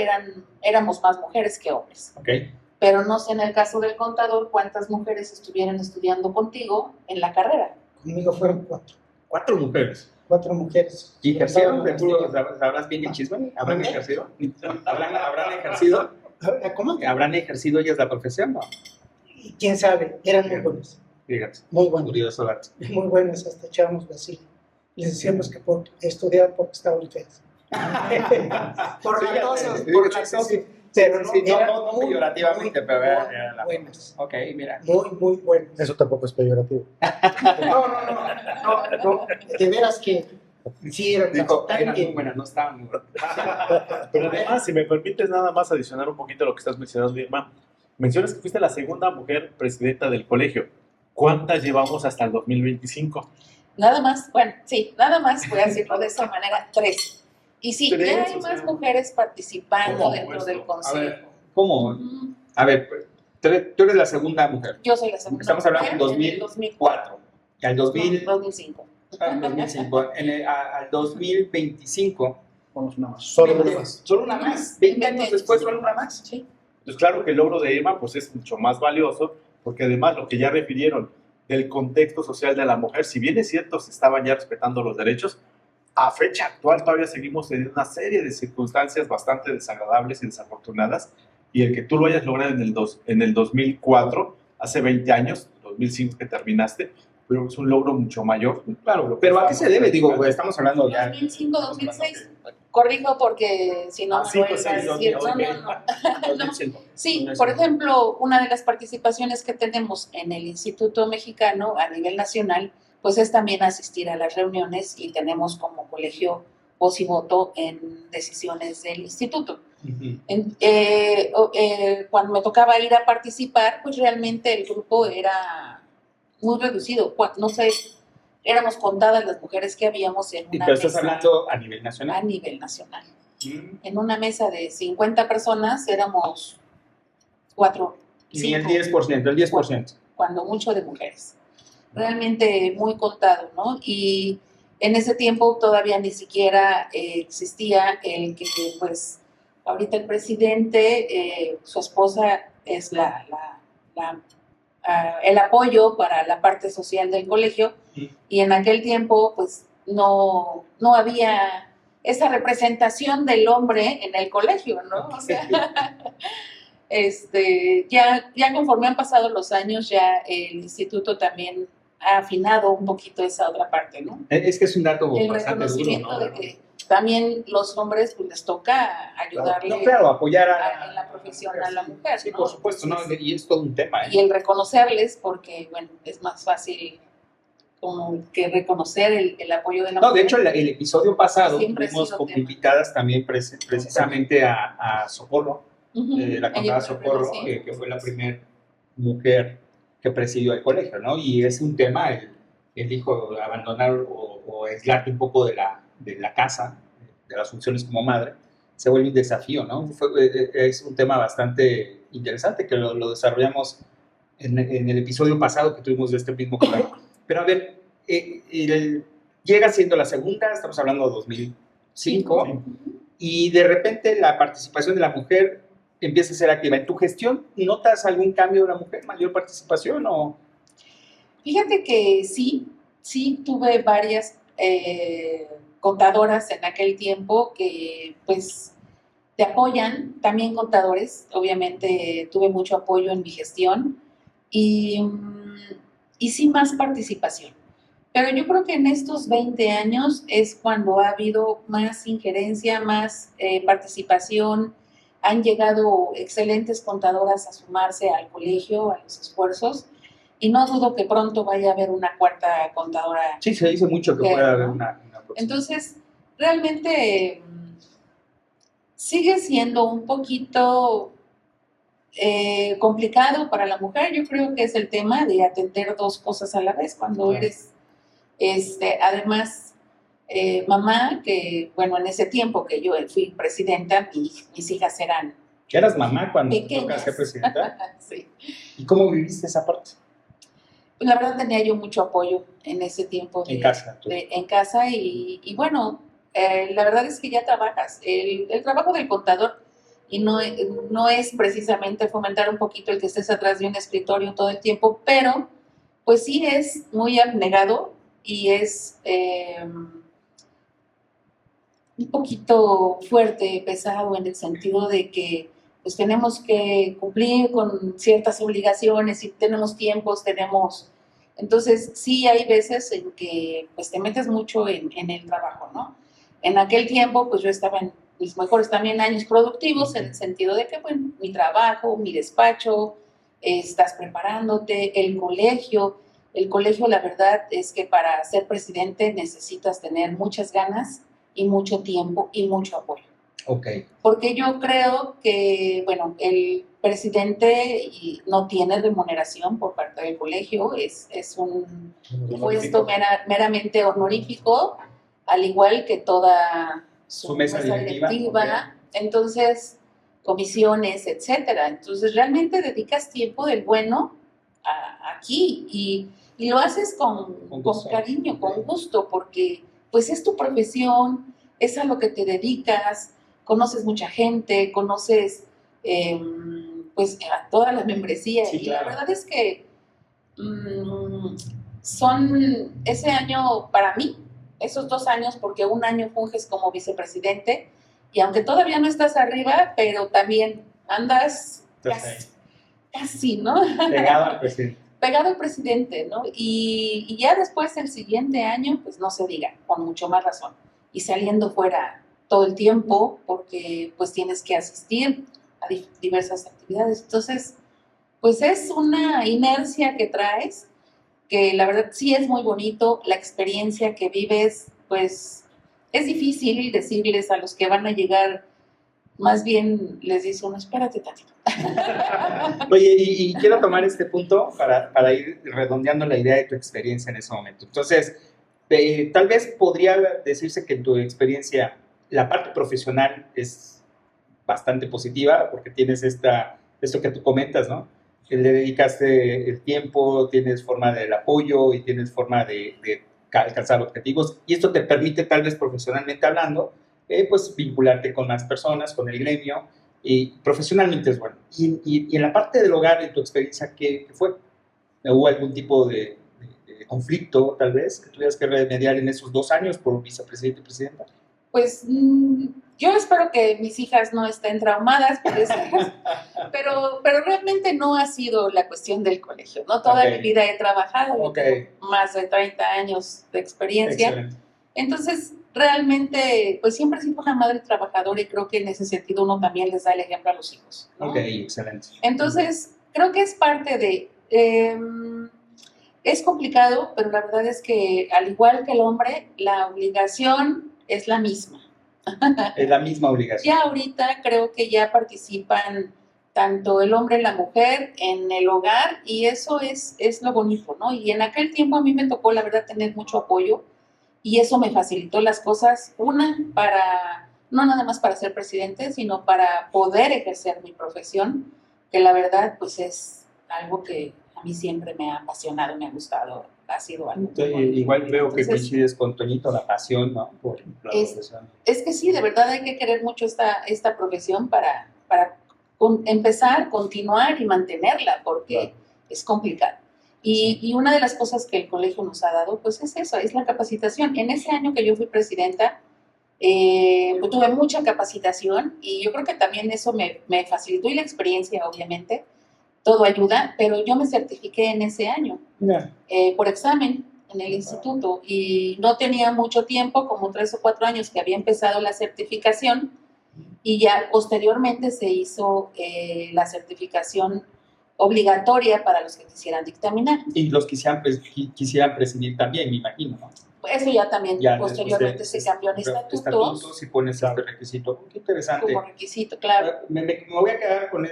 [SPEAKER 4] éramos más mujeres que hombres.
[SPEAKER 1] Okay.
[SPEAKER 4] Pero no sé en el caso del contador cuántas mujeres estuvieran estudiando contigo en la carrera.
[SPEAKER 3] Conmigo fueron 4.
[SPEAKER 1] 4 mujeres.
[SPEAKER 3] 4 mujeres.
[SPEAKER 1] ¿Y ejercieron?
[SPEAKER 3] Estaban-
[SPEAKER 1] ¿Sabrás bien el chisme? ¿Habrán ejercido? ¿Habrán ejercido?
[SPEAKER 3] ¿Cómo?
[SPEAKER 1] ¿Habrán ejercido ellas la profesión? No.
[SPEAKER 3] Y quién sabe, eran muy buenas.
[SPEAKER 1] Fíjate,
[SPEAKER 3] Muy buenas.
[SPEAKER 1] curioso dato.
[SPEAKER 3] Muy buenas, hasta echábamos vacío. Les decíamos que estudiaban porque estaban feas. Por
[SPEAKER 1] Sí,
[SPEAKER 3] latosas,
[SPEAKER 1] sí,
[SPEAKER 3] por
[SPEAKER 1] sí,
[SPEAKER 3] latosas.
[SPEAKER 1] sí.
[SPEAKER 3] Pero
[SPEAKER 1] Sí,
[SPEAKER 3] eran
[SPEAKER 1] no
[SPEAKER 3] muy,
[SPEAKER 1] peyorativamente,
[SPEAKER 3] muy,
[SPEAKER 1] pero
[SPEAKER 3] muy
[SPEAKER 1] era la...
[SPEAKER 3] buenas.
[SPEAKER 1] Ok, mira.
[SPEAKER 3] Muy buenas.
[SPEAKER 6] Eso tampoco es peyorativo.
[SPEAKER 3] No. De veras que sí eran
[SPEAKER 1] Dijo, eran
[SPEAKER 3] bastante.
[SPEAKER 1] muy buenas, no estaban muy buenas.
[SPEAKER 5] Pero además, si me permites nada más adicionar un poquito a lo que estás mencionando, Irma, mencionas que fuiste la segunda mujer presidenta del colegio. ¿Cuántas llevamos hasta el 2025?
[SPEAKER 4] Nada más, bueno, sí, nada más, voy a decirlo de esa manera, 3. Y sí,
[SPEAKER 5] Tres,
[SPEAKER 4] ya hay
[SPEAKER 5] o sea,
[SPEAKER 4] más mujeres participando
[SPEAKER 5] ¿cómo
[SPEAKER 4] dentro
[SPEAKER 5] esto?
[SPEAKER 4] del
[SPEAKER 1] A
[SPEAKER 4] consejo.
[SPEAKER 1] ver, ¿cómo?
[SPEAKER 4] Ujú.
[SPEAKER 1] A ver, tú eres la segunda mujer.
[SPEAKER 4] Yo soy la segunda.
[SPEAKER 1] Estamos hablando en
[SPEAKER 4] mujer en el
[SPEAKER 1] 2004. Y al
[SPEAKER 4] 2005.
[SPEAKER 1] 2005. Al 2025.
[SPEAKER 2] Vamos una más.
[SPEAKER 6] Solo una más.
[SPEAKER 1] Solo una más. 20 años después, solo una más.
[SPEAKER 4] Sí.
[SPEAKER 5] Pues claro que el logro de Emma pues, es mucho más valioso, porque además lo que ya refirieron del contexto social de la mujer, si bien es cierto, se estaban ya respetando los derechos, a fecha actual todavía seguimos teniendo una serie de circunstancias bastante desagradables y desafortunadas, y el que tú lo hayas logrado en el 2004, hace 20 años, 2005 que terminaste, pero es un logro mucho mayor.
[SPEAKER 1] Claro, pero ¿a qué se debe? Digo, estamos hablando ya...
[SPEAKER 4] 2005, 2006. Corrijo porque si no me
[SPEAKER 5] cinco,
[SPEAKER 4] vuelvo a
[SPEAKER 5] seis,
[SPEAKER 4] decir.
[SPEAKER 5] ok.
[SPEAKER 4] No. Sí, por ejemplo, una de las participaciones que tenemos en el Instituto Mexicano a nivel nacional, pues es también asistir a las reuniones y tenemos como colegio voz y voto en decisiones del instituto. Cuando me tocaba ir a participar, pues realmente el grupo era muy reducido. No sé, éramos contadas las mujeres que habíamos en una
[SPEAKER 1] Pero estás
[SPEAKER 4] mesa
[SPEAKER 1] hablando a nivel nacional.
[SPEAKER 4] a nivel nacional. En una mesa de 50 personas éramos 4,
[SPEAKER 1] Ni el
[SPEAKER 4] 5,
[SPEAKER 1] 10%, el 10%.
[SPEAKER 4] cuando mucho de mujeres. Realmente muy contado, ¿no? Y en ese tiempo todavía ni siquiera existía el que, pues, ahorita el presidente, su esposa es el apoyo para la parte social del colegio, y en aquel tiempo, pues, no había esa representación del hombre en el colegio, ¿no? O sea, ya conforme han pasado los años, ya el instituto también ha afinado un poquito esa otra parte, ¿no?
[SPEAKER 1] Es que es un dato
[SPEAKER 4] El
[SPEAKER 1] bastante duro,
[SPEAKER 4] reconocimiento
[SPEAKER 1] ¿no?
[SPEAKER 4] de que también los hombres pues les toca ayudarle
[SPEAKER 1] No, claro, apoyar
[SPEAKER 4] en la profesión a la mujer,
[SPEAKER 1] Sí,
[SPEAKER 4] ¿no?
[SPEAKER 1] por supuesto, ¿no?
[SPEAKER 4] Entonces,
[SPEAKER 1] Y es todo un tema,
[SPEAKER 4] y el reconocerles, porque, bueno, es más fácil como que reconocer el apoyo de la
[SPEAKER 1] No,
[SPEAKER 4] mujer.
[SPEAKER 1] de hecho, el episodio pasado
[SPEAKER 4] Siempre ha
[SPEAKER 1] tuvimos
[SPEAKER 4] sido
[SPEAKER 1] como
[SPEAKER 4] tema.
[SPEAKER 1] invitadas también precisamente a Socorro,
[SPEAKER 4] Ujú.
[SPEAKER 1] la
[SPEAKER 4] Ella
[SPEAKER 1] contadora
[SPEAKER 4] fue
[SPEAKER 1] Socorro,
[SPEAKER 4] sí.
[SPEAKER 1] que fue la primera mujer que presidió el colegio, ¿no? Y es un tema, el hijo abandonar o aislarte un poco de la casa, de las funciones como madre, se vuelve un desafío, ¿no? Es un tema bastante interesante que lo desarrollamos en el episodio pasado que tuvimos de este mismo canal. Pero a ver, llega siendo la segunda, estamos hablando de 2005, y de repente la participación de la mujer empieza a ser activa. ¿En tu gestión notas algún cambio de la mujer, mayor participación o...?
[SPEAKER 4] Fíjate que sí tuve varias contadoras en aquel tiempo que pues te apoyan, también contadores, obviamente tuve mucho apoyo en mi gestión y, y sí más participación. Pero yo creo que en estos 20 años es cuando ha habido más injerencia, más participación. Han llegado excelentes contadoras a sumarse al colegio, a los esfuerzos, y no dudo que pronto vaya a haber una cuarta contadora.
[SPEAKER 1] Sí, se dice mucho que puede haber una
[SPEAKER 4] Entonces, realmente sigue siendo un poquito complicado para la mujer. Yo creo que es el tema de atender dos cosas a la vez cuando eres, además, mamá, que bueno, en ese tiempo que yo fui presidenta, mis hijas eran
[SPEAKER 1] ¿Eras mamá cuando
[SPEAKER 4] pequeñas.
[SPEAKER 1] tocas ser presidenta?
[SPEAKER 4] Sí.
[SPEAKER 1] ¿Y cómo viviste esa parte?
[SPEAKER 4] Pues la verdad tenía yo mucho apoyo en ese tiempo.
[SPEAKER 1] En casa.
[SPEAKER 4] En casa y bueno, la verdad es que ya trabajas. El trabajo del contador y no es precisamente fomentar un poquito el que estés atrás de un escritorio todo el tiempo, pero pues sí es muy abnegado y es un poquito fuerte, pesado en el sentido de que pues tenemos que cumplir con ciertas obligaciones y tenemos tiempos, entonces sí hay veces en que pues te metes mucho en el trabajo, ¿no? En aquel tiempo pues yo estaba en mis mejores también años productivos en el sentido de que bueno, mi trabajo, mi despacho, estás preparándote, el colegio la verdad es que para ser presidente necesitas tener muchas ganas y mucho tiempo y mucho apoyo.
[SPEAKER 1] Ok.
[SPEAKER 4] Porque yo creo que, bueno, el presidente no tiene remuneración por parte del colegio, es un puesto meramente honorífico, al igual que toda su mesa directiva. Okay. Entonces, comisiones, etcétera. Entonces, realmente dedicas tiempo del bueno aquí y lo haces con cariño, con gusto, porque pues es tu profesión, es a lo que te dedicas, conoces mucha gente, conoces pues a toda la membresía y claro. La verdad es que son ese año para mí, esos 2 años, porque un año funges como vicepresidente y aunque todavía no estás arriba, pero también andas casi, ¿no?
[SPEAKER 1] Pegado al presidente.
[SPEAKER 4] Pegado al presidente, ¿no? Y ya después el siguiente año, pues no se diga, con mucho más razón. Y saliendo fuera todo el tiempo, porque pues tienes que asistir a diversas actividades. Entonces, pues es una inercia que traes, que la verdad sí es muy bonito, la experiencia que vives, pues es difícil decirles a los que van a llegar, más bien les dice uno, espérate tantito.
[SPEAKER 1] Oye, y quiero tomar este punto para ir redondeando la idea de tu experiencia en ese momento. Entonces, tal vez podría decirse que en tu experiencia la parte profesional es bastante positiva porque tienes esto que tú comentas, ¿no? Que le dedicaste el tiempo, tienes forma del apoyo y tienes forma de alcanzar objetivos y esto te permite tal vez profesionalmente hablando, pues vincularte con más personas, con el gremio y profesionalmente es bueno. Y en la parte del hogar, en tu experiencia, ¿qué fue? ¿Hubo algún tipo de conflicto, tal vez, que tuvieras que remediar en esos 2 años por vicepresidente y presidenta?
[SPEAKER 4] Pues yo espero que mis hijas no estén traumadas, pero realmente no ha sido la cuestión del colegio, ¿no? Toda mi vida he trabajado, tengo más de 30 años de experiencia. Excelente. Entonces, realmente, pues siempre he sido una madre trabajadora y creo que en ese sentido uno también les da el ejemplo a los hijos, ¿no?
[SPEAKER 1] Ok, excelente.
[SPEAKER 4] Entonces, creo que es parte de... es complicado, pero la verdad es que al igual que el hombre, la obligación es la misma.
[SPEAKER 1] Es la misma obligación.
[SPEAKER 4] Ya ahorita creo que ya participan tanto el hombre y la mujer en el hogar y eso es lo bonito, ¿no? Y en aquel tiempo a mí me tocó, la verdad, tener mucho apoyo y eso me facilitó las cosas, no nada más para ser presidente, sino para poder ejercer mi profesión, que la verdad, pues es algo que a mí siempre me ha apasionado, me ha gustado ha sido algo.
[SPEAKER 1] Entonces, igual veo que
[SPEAKER 4] Entonces,
[SPEAKER 1] coincides con Toñito, la pasión, ¿no? Por la profesión.
[SPEAKER 4] es que sí, de verdad hay que querer mucho esta profesión para empezar, continuar y mantenerla, porque
[SPEAKER 1] Claro.
[SPEAKER 4] es complicado. Y una de las cosas que el colegio nos ha dado, pues es eso, es la capacitación. En ese año que yo fui presidenta, pues tuve mucha capacitación y yo creo que también eso me facilitó, y la experiencia, obviamente, todo ayuda, pero yo me certifiqué en ese año
[SPEAKER 1] Mira,
[SPEAKER 4] por examen en el instituto y no tenía mucho tiempo, como 3 o 4 años que había empezado la certificación, y ya posteriormente se hizo la certificación obligatoria para los que quisieran dictaminar.
[SPEAKER 1] y los quisieran presidir también, me imagino, ¿no?
[SPEAKER 4] Eso ya también
[SPEAKER 1] Ya
[SPEAKER 4] posteriormente
[SPEAKER 1] después
[SPEAKER 4] se cambió en estatutos
[SPEAKER 1] y pones este requisito. Qué interesante.
[SPEAKER 4] como requisito, claro.
[SPEAKER 1] Me voy a quedar con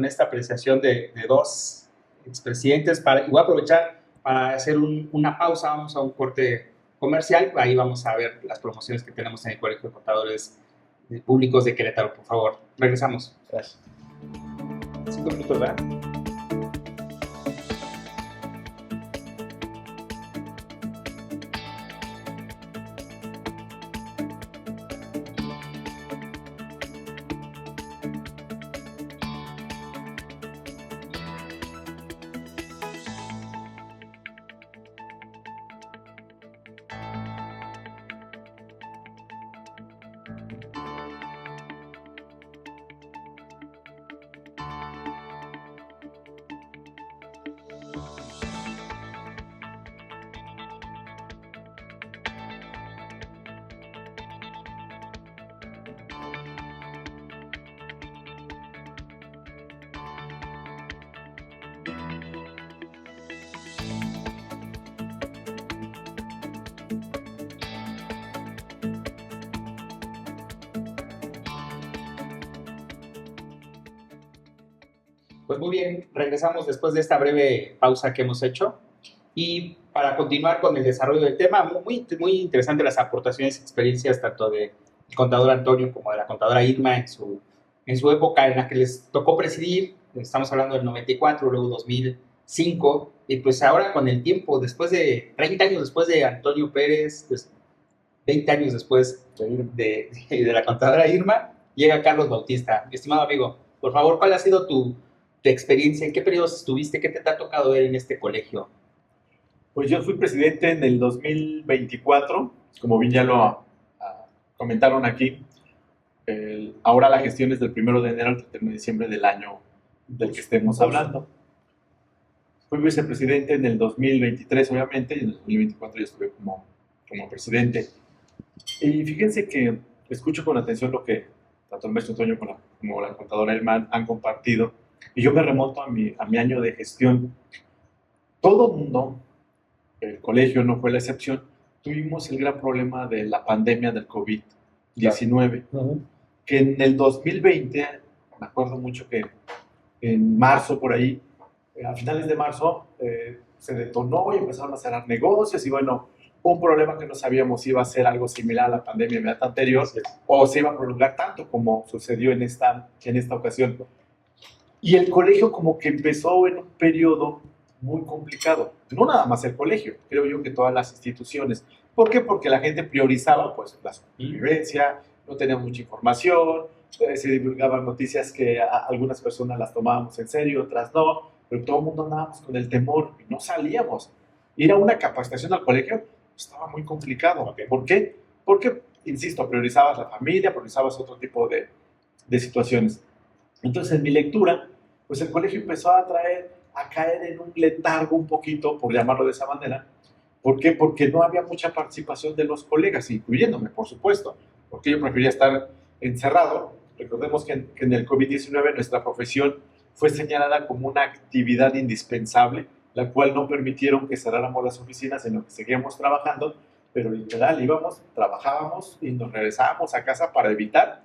[SPEAKER 1] esta apreciación de dos expresidentes y voy a aprovechar para hacer una pausa. Vamos a un corte comercial. Ahí vamos a ver las promociones que tenemos en el Colegio de Contadores Públicos de Querétaro, por favor. Regresamos.
[SPEAKER 2] Gracias.
[SPEAKER 1] 5 minutos, ¿verdad? Pues muy bien, regresamos después de esta breve pausa que hemos hecho y para continuar con el desarrollo del tema, muy interesante las aportaciones y experiencias tanto del contador Antonio como de la contadora Irma en su época en la que les tocó presidir. Estamos hablando del 94, luego 2005, y pues ahora con el tiempo, después de 30 años después de Antonio Pérez, pues 20 años después de la contadora Irma, llega Carlos Bautista. Mi estimado amigo, por favor, ¿cuál ha sido tu experiencia? ¿En qué periodos estuviste? ¿Qué te ha tocado ver en este colegio?
[SPEAKER 5] Pues yo fui presidente en el 2024, como bien ya lo comentaron aquí. Ahora la gestión es del 1 de enero al 31 de diciembre del año del que estemos hablando. Fui vicepresidente en el 2023, obviamente, y en el 2024 ya estuve como presidente. Y fíjense que escucho con atención lo que tanto el maestro Antonio como la contadora Elman han compartido, y yo me remonto a mi año de gestión. Todo el mundo, el colegio no fue la excepción, tuvimos el gran problema de la pandemia del COVID-19, que en el 2020, me acuerdo mucho que en marzo por ahí, a finales de marzo, se detonó y empezaron a cerrar negocios y bueno, un problema que no sabíamos si iba a ser algo similar a la pandemia inmediata anterior o se iba a prolongar tanto como sucedió en esta ocasión. Y el colegio como que empezó en un periodo muy complicado. No nada más el colegio, creo yo que todas las instituciones. ¿Por qué? Porque la gente priorizaba pues la supervivencia, no tenía mucha información, se divulgaban noticias que algunas personas las tomábamos en serio, otras no, pero todo el mundo andábamos con el temor y no salíamos. Ir a una capacitación al colegio estaba muy complicado.
[SPEAKER 1] Okay.
[SPEAKER 5] ¿Por qué? Porque, insisto, priorizabas la familia, priorizabas otro tipo de situaciones. Entonces, en mi lectura, pues el colegio empezó a caer en un letargo un poquito, por llamarlo de esa manera. ¿Por qué? Porque no había mucha participación de los colegas, incluyéndome, por supuesto, porque yo prefería estar encerrado. Recordemos que en el COVID-19 nuestra profesión fue señalada como una actividad indispensable, la cual no permitieron que cerráramos las oficinas, en lo que seguíamos trabajando, pero literal íbamos, trabajábamos y nos regresábamos a casa para evitar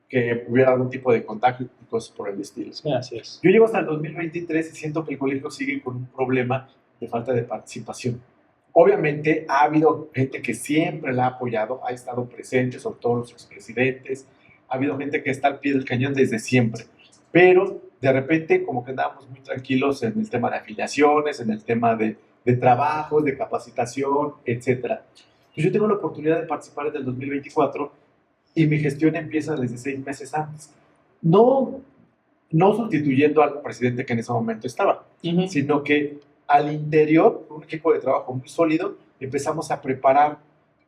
[SPEAKER 5] que hubiera algún tipo de contagio y cosas por el estilo.
[SPEAKER 1] Sí, así es.
[SPEAKER 5] Yo llego hasta el 2023 y siento que el colegio sigue con un problema de falta de participación. Obviamente ha habido gente que siempre la ha apoyado, ha estado presente, sobre todo los expresidentes, ha habido gente que está al pie del cañón desde siempre, pero de repente como que andábamos muy tranquilos en el tema de afiliaciones, en el tema de de trabajos, de capacitación, etc. Pues yo tengo la oportunidad de participar en el 2024 y mi gestión empieza desde 6 meses antes. No sustituyendo al presidente que en ese momento estaba, sino que al interior, con un equipo de trabajo muy sólido, empezamos a preparar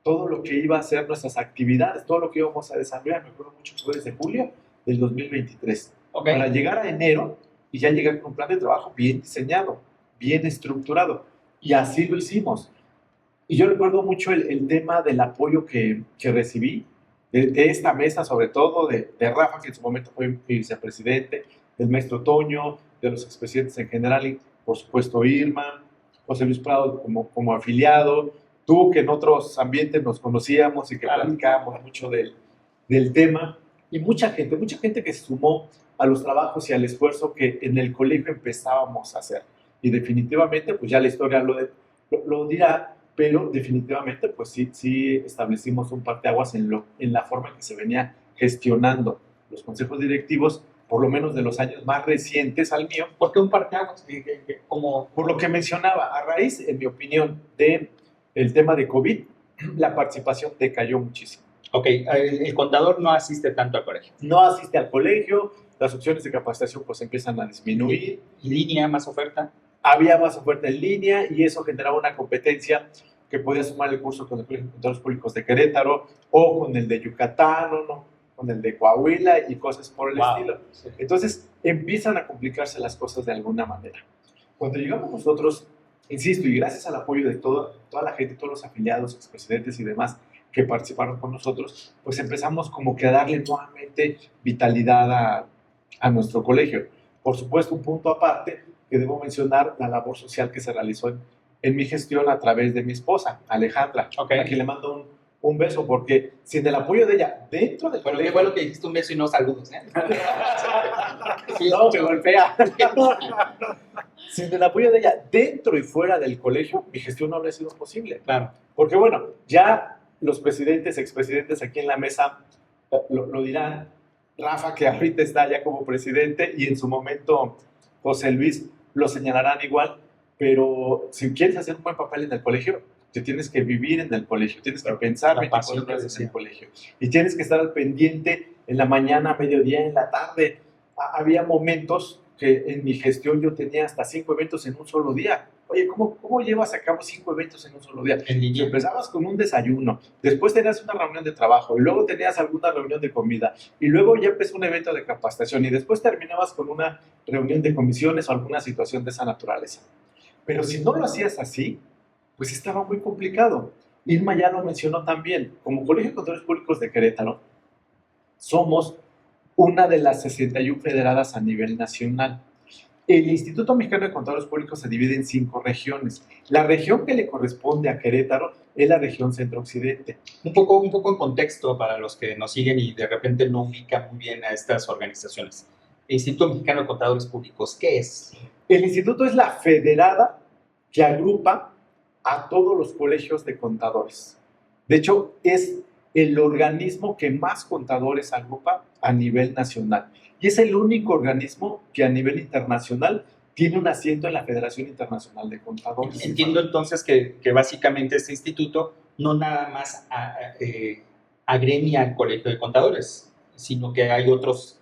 [SPEAKER 5] todo lo que iba a ser nuestras actividades, todo lo que íbamos a desarrollar. Me acuerdo mucho que fue desde julio del 2023, para llegar a enero y ya llegar con un plan de trabajo bien diseñado, bien estructurado. Y así lo hicimos. Y yo recuerdo mucho el tema del apoyo que recibí de esta mesa, sobre todo de Rafa, que en su momento fue vicepresidente, del maestro Toño, de los expresidentes en general, y por supuesto Irma, José Luis Prado como afiliado, tú que en otros ambientes nos conocíamos y que platicábamos mucho del tema, y mucha gente que se sumó a los trabajos y al esfuerzo que en el colegio empezábamos a hacer. Y definitivamente, pues ya la historia lo dirá, pero definitivamente, pues sí establecimos un parteaguas en la forma en que se venía gestionando los consejos directivos, por lo menos de los años más recientes al mío.
[SPEAKER 1] ¿Por qué un parteaguas?
[SPEAKER 5] Por lo que mencionaba, a raíz, en mi opinión, del tema de COVID, la participación decayó muchísimo.
[SPEAKER 1] Ok, el contador no asiste tanto al colegio.
[SPEAKER 5] No asiste al colegio, las opciones de capacitación pues empiezan a disminuir.
[SPEAKER 1] ¿Línea, más oferta?
[SPEAKER 5] Había más oferta en línea y eso generaba una competencia que podía sumar el curso con el Colegio de Contadores Públicos de Querétaro o con el de Yucatán o con el de Coahuila y cosas por el estilo.
[SPEAKER 1] Sí.
[SPEAKER 5] Entonces empiezan a complicarse las cosas de alguna manera. Cuando llegamos nosotros, insisto, y gracias al apoyo de toda la gente, todos los afiliados, expresidentes y demás que participaron con nosotros, pues empezamos como que a darle nuevamente vitalidad a nuestro colegio. Por supuesto, un punto aparte que debo mencionar, la labor social que se realizó en mi gestión a través de mi esposa, Alejandra, a quien le mando un beso, porque sin el apoyo de ella dentro del colegio...
[SPEAKER 1] ¿Qué fue lo que dijiste? Un beso y no saludos, ¿eh? Sí, no, me golpea.
[SPEAKER 5] Sin el apoyo de ella dentro y fuera del colegio, mi gestión no habría sido posible.
[SPEAKER 1] Claro.
[SPEAKER 5] Porque bueno, ya los presidentes, expresidentes aquí en la mesa lo dirán. Rafa, que ahorita está ya como presidente, y en su momento José Luis lo señalarán igual, pero si quieres hacer un buen papel en el colegio, te tienes que vivir en el colegio, tienes que pensar 24 horas en el colegio, y tienes que estar al pendiente en la mañana, mediodía, en la tarde. Había momentos que en mi gestión yo tenía hasta 5 eventos en un solo día. Oye, ¿cómo llevas a cabo 5 eventos en un solo día? Si empezabas con un desayuno, después tenías una reunión de trabajo, y luego tenías alguna reunión de comida, y luego ya empezó un evento de capacitación, y después terminabas con una reunión de comisiones o alguna situación de esa naturaleza. Pero si no lo hacías así, pues estaba muy complicado. Irma ya lo mencionó también. Como Colegio de Contadores Públicos de Querétaro, somos una de las 61 federadas a nivel nacional. El Instituto Mexicano de Contadores Públicos se divide en 5 regiones. La región que le corresponde a Querétaro es la región centro-occidente.
[SPEAKER 1] Un poco en contexto para los que nos siguen y de repente no ubican muy bien a estas organizaciones. El Instituto Mexicano de Contadores Públicos, ¿qué es?
[SPEAKER 5] El instituto es la federada que agrupa a todos los colegios de contadores. De hecho, es el organismo que más contadores agrupa a nivel nacional. Y es el único organismo que a nivel internacional tiene un asiento en la Federación Internacional de Contadores.
[SPEAKER 1] Entiendo entonces que básicamente este instituto no nada más agremia al Colegio de Contadores, sino que hay otras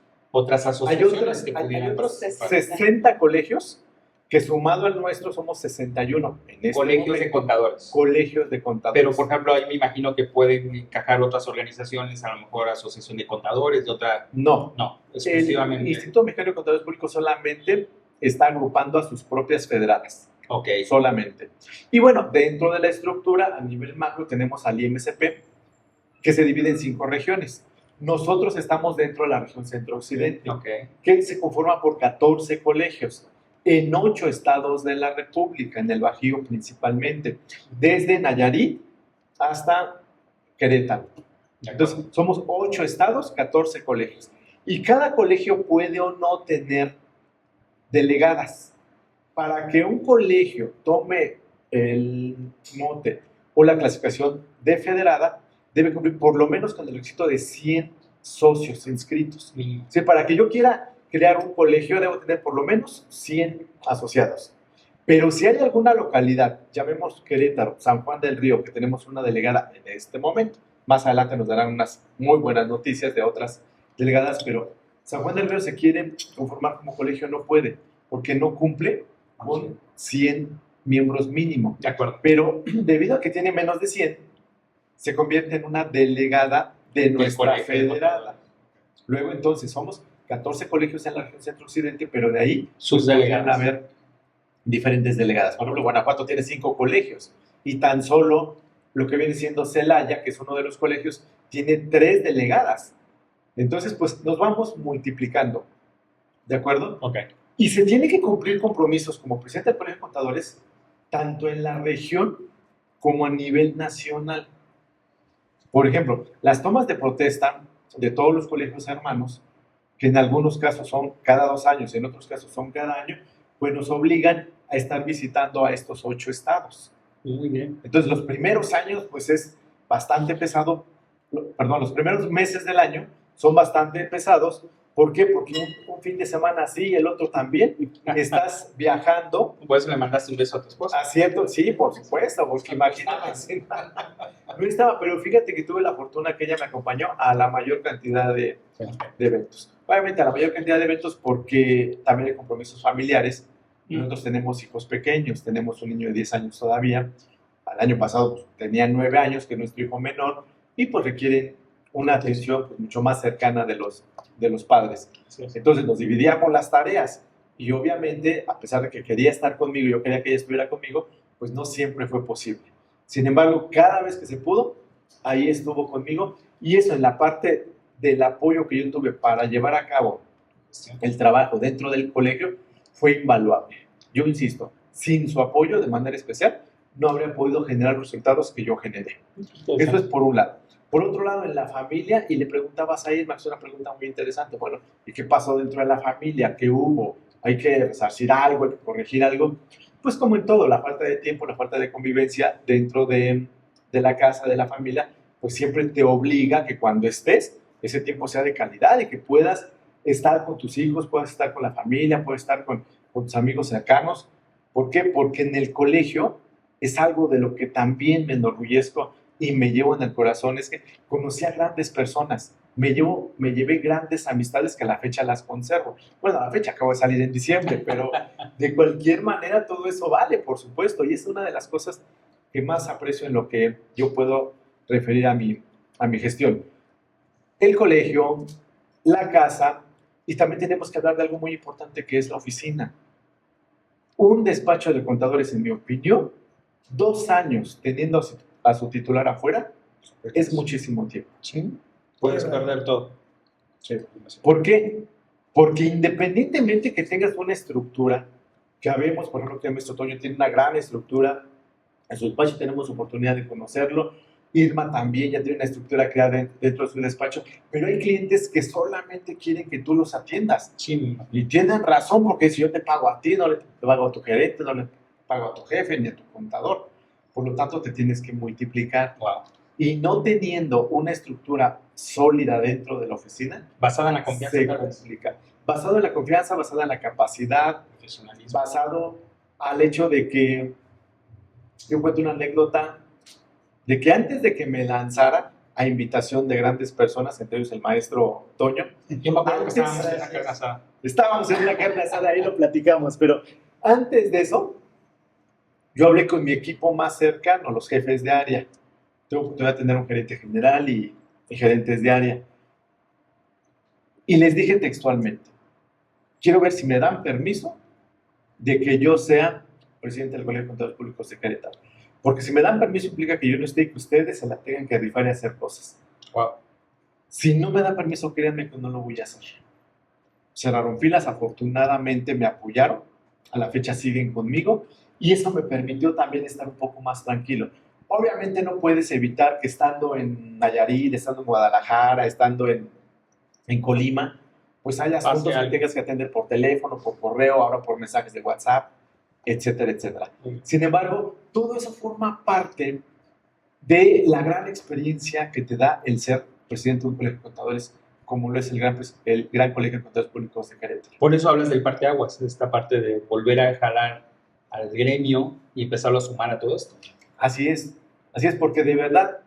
[SPEAKER 1] asociaciones que pudieran...
[SPEAKER 5] Hay otros 60 colegios que sumado al nuestro somos 61. En este
[SPEAKER 1] colegios
[SPEAKER 5] momento,
[SPEAKER 1] de contadores.
[SPEAKER 5] Colegios de contadores.
[SPEAKER 1] Pero, por ejemplo, ahí me imagino que pueden encajar otras organizaciones, a lo mejor asociación de contadores, de otra...
[SPEAKER 5] No,
[SPEAKER 1] exclusivamente.
[SPEAKER 5] El Instituto Mexicano de Contadores Públicos solamente está agrupando a sus propias federadas.
[SPEAKER 1] Ok.
[SPEAKER 5] Solamente. Y bueno, dentro de la estructura, a nivel macro, tenemos al IMSP, que se divide en 5 regiones. Nosotros estamos dentro de la región centro-occidente, que se conforma por 14 colegios en 8 estados de la República, en el Bajío principalmente, desde Nayarit hasta Querétaro. Entonces, somos 8 estados, 14 colegios. Y cada colegio puede o no tener delegadas. Para que un colegio tome el mote o la clasificación de federada, debe cumplir por lo menos con el requisito de 100 socios inscritos. O sea, para que yo quiera crear un colegio, debo tener por lo menos 100 asociados. Pero si hay alguna localidad, llamemos Querétaro, San Juan del Río, que tenemos una delegada en este momento, más adelante nos darán unas muy buenas noticias de otras delegadas, pero San Juan del Río se quiere conformar como colegio, no puede, porque no cumple con 100 miembros mínimo.
[SPEAKER 1] De acuerdo.
[SPEAKER 5] Pero debido a que tiene menos de 100, se convierte en una delegada de nuestra
[SPEAKER 1] colegio.
[SPEAKER 5] federada. Luego entonces somos 14 colegios en la región centro-occidente, pero de ahí
[SPEAKER 1] Sus
[SPEAKER 5] podrían
[SPEAKER 1] delegadas.
[SPEAKER 5] haber diferentes delegadas. Por ejemplo, Guanajuato tiene 5 colegios y tan solo lo que viene siendo Celaya, que es uno de los colegios, tiene 3 delegadas. Entonces, pues nos vamos multiplicando. ¿De acuerdo?
[SPEAKER 1] Ok.
[SPEAKER 5] Y se tiene que cumplir compromisos como presidente del Colegio de Contadores, tanto en la región como a nivel nacional. Por ejemplo, las tomas de protesta de todos los colegios hermanos, que en algunos casos son cada 2 años, en otros casos son cada año, pues nos obligan a estar visitando a estos 8 estados.
[SPEAKER 1] Muy bien.
[SPEAKER 5] Entonces, los primeros años, pues es bastante pesado, perdón, los primeros meses del año son bastante pesados. ¿Por qué? Porque un fin de semana sí, el otro también, estás viajando.
[SPEAKER 1] Por eso le mandaste un beso a tu esposa.
[SPEAKER 5] Haciendo, sí, por supuesto, porque imagínate. No estaba, pero fíjate que tuve la fortuna que ella me acompañó a la mayor cantidad de eventos. Obviamente a la mayor cantidad de eventos porque también hay compromisos familiares. Nosotros tenemos hijos pequeños, tenemos un niño de 10 años todavía. Al año pasado pues, tenía 9 años, que es nuestro hijo menor, y pues requiere una atención pues, mucho más cercana de los padres. Entonces nos dividíamos las tareas y obviamente, a pesar de que quería estar conmigo, yo quería que ella estuviera conmigo, pues no siempre fue posible. Sin embargo, cada vez que se pudo, ahí estuvo conmigo y eso en la parte del apoyo que yo tuve para llevar a cabo el trabajo dentro del colegio fue invaluable. Yo insisto, sin su apoyo de manera especial, no habría podido generar los resultados que yo generé. Eso es por un lado. Por otro lado, en la familia, y le preguntabas a Irma, que es una pregunta muy interesante, bueno, ¿y qué pasó dentro de la familia? ¿Qué hubo? ¿Hay que resarcir algo? ¿Hay que corregir algo? Pues como en todo, la falta de tiempo, la falta de convivencia dentro de la casa, de la familia, pues siempre te obliga a que cuando estés, ese tiempo sea de calidad y que puedas estar con tus hijos, puedas estar con la familia, puedas estar con tus amigos cercanos. ¿Por qué? Porque en el colegio es algo de lo que también me enorgullezco y me llevo en el corazón, es que conocí a grandes personas, me llevé grandes amistades que a la fecha las conservo. Bueno, a la fecha acabo de salir en diciembre, pero de cualquier manera todo eso vale, por supuesto, y es una de las cosas que más aprecio en lo que yo puedo referir a mi gestión. El colegio, la casa, y también tenemos que hablar de algo muy importante que es la oficina. Un despacho de contadores, en mi opinión, 2 años teniendo a su titular afuera, es muchísimo tiempo.
[SPEAKER 1] Sí. Puedes perder todo.
[SPEAKER 2] Sí.
[SPEAKER 5] ¿Por qué? Porque independientemente que tengas una estructura, que habemos, por ejemplo, que nuestro Toño tiene una gran estructura, en su despacho tenemos oportunidad de conocerlo, Irma también ya tiene una estructura creada dentro de su despacho, pero hay clientes que solamente quieren que tú los atiendas.
[SPEAKER 1] Sí.
[SPEAKER 5] Y tienen razón, porque si yo te pago a ti, no le pago a tu gerente, no le pago a tu jefe ni a tu contador. Por lo tanto, te tienes que multiplicar.
[SPEAKER 1] Wow.
[SPEAKER 5] Y no teniendo una estructura sólida dentro de la oficina,
[SPEAKER 1] Basada en la confianza.
[SPEAKER 5] se
[SPEAKER 1] tal vez.
[SPEAKER 5] complica. Basado en la confianza, basada en la capacidad,
[SPEAKER 1] Profesionalismo.
[SPEAKER 5] basado al hecho de que yo cuento una anécdota de que antes de que me lanzara a invitación de grandes personas, entre ellos el maestro Toño,
[SPEAKER 1] Yo me acuerdo que
[SPEAKER 5] Antes-
[SPEAKER 1] estábamos en la carne asada.
[SPEAKER 5] estábamos en una carne asada, ahí lo platicamos, pero antes de eso, yo hablé con mi equipo más cercano, los jefes de área. Tengo oportunidad de tener un gerente general y gerentes de área. Y les dije textualmente, quiero ver si me dan permiso de que yo sea presidente del Colegio de Contadores Públicos de Querétaro. Porque si me dan permiso implica que yo no esté y que ustedes se la tengan que rifar y hacer cosas.
[SPEAKER 1] Wow.
[SPEAKER 5] Si no me dan permiso, créanme que no lo voy a hacer. Cerraron filas, afortunadamente me apoyaron, a la fecha siguen conmigo y eso me permitió también estar un poco más tranquilo. Obviamente no puedes evitar que estando en Nayarit, estando en Guadalajara, estando en Colima, pues hay asuntos que
[SPEAKER 1] algo.
[SPEAKER 5] tengas que atender por teléfono, por correo, ahora por mensajes de WhatsApp, etcétera, etcétera. Sin embargo, todo eso forma parte de la gran experiencia que te da el ser presidente de un colegio de contadores, como lo es el gran Colegio de Contadores Públicos de Querétaro.
[SPEAKER 1] Por eso hablas del parteaguas, de esta parte de volver a jalar al gremio y empezarlo a sumar a todo esto.
[SPEAKER 5] Así es, porque de verdad,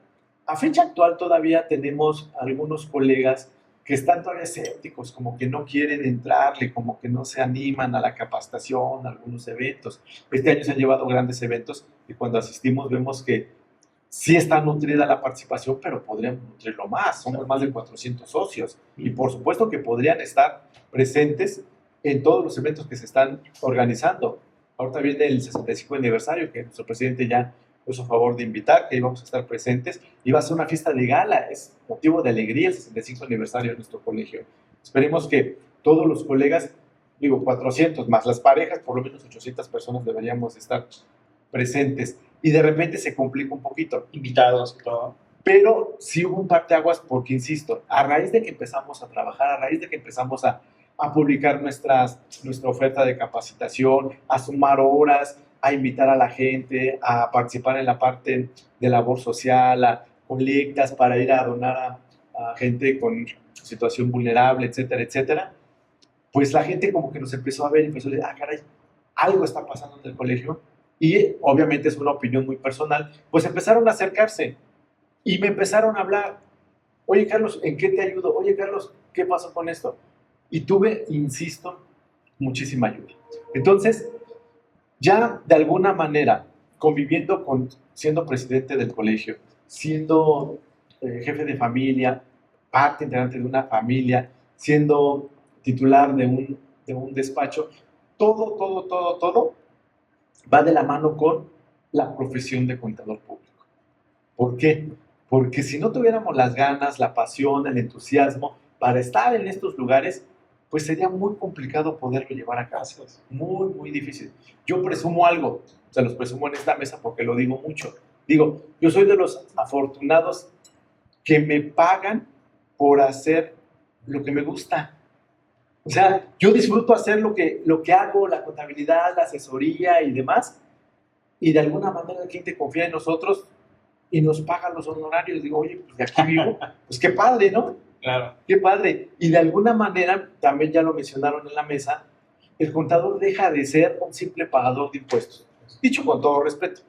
[SPEAKER 5] a fecha actual todavía tenemos algunos colegas que están todavía escépticos, como que no quieren entrarle, como que no se animan a la capacitación, a algunos eventos. Este año se han llevado grandes eventos y cuando asistimos vemos que sí está nutrida la participación, pero podrían nutrirlo más. Somos más de 400 socios y por supuesto que podrían estar presentes en todos los eventos que se están organizando. Ahorita viene el 65 aniversario que nuestro presidente ya puso a favor de invitar, que íbamos a estar presentes. Y va a ser una fiesta de gala, es motivo de alegría el 65 aniversario de nuestro colegio. Esperemos que todos los colegas, digo 400 más las parejas, por lo menos 800 personas deberíamos estar presentes. Y de repente se complica un poquito.
[SPEAKER 1] Invitados y todo.
[SPEAKER 5] Pero sí hubo un parteaguas porque, insisto, a raíz de que empezamos a trabajar, a raíz de que empezamos a publicar nuestra oferta de capacitación, a sumar horas, a invitar a la gente, a participar en la parte de labor social, a colectas para ir a donar a gente con situación vulnerable, etcétera, etcétera, pues la gente como que nos empezó a ver y empezó a decir, caray, algo está pasando en el colegio. Y obviamente es una opinión muy personal, pues empezaron a acercarse y me empezaron a hablar. Oye, Carlos, ¿en qué te ayudo? Oye, Carlos, ¿qué pasó con esto? Y tuve, insisto, muchísima ayuda. Entonces, ya de alguna manera, conviviendo siendo presidente del colegio, siendo jefe de familia, parte integrante de una familia, siendo titular de un despacho, todo va de la mano con la profesión de contador público. ¿Por qué? Porque si no tuviéramos las ganas, la pasión, el entusiasmo para estar en estos lugares, pues sería muy complicado poderlo llevar a casa. Muy, muy difícil. Yo presumo algo, se los presumo en esta mesa porque lo digo mucho. Digo, yo soy de los afortunados que me pagan por hacer lo que me gusta. O sea, yo disfruto hacer lo que hago, la contabilidad, la asesoría y demás, y de alguna manera el cliente confía en nosotros y nos paga los honorarios. Digo, oye, pues de aquí vivo, pues qué padre, ¿no?
[SPEAKER 1] Claro.
[SPEAKER 5] Qué padre. Y de alguna manera, también ya lo mencionaron en la mesa, el contador deja de ser un simple pagador de impuestos. Dicho con todo respeto.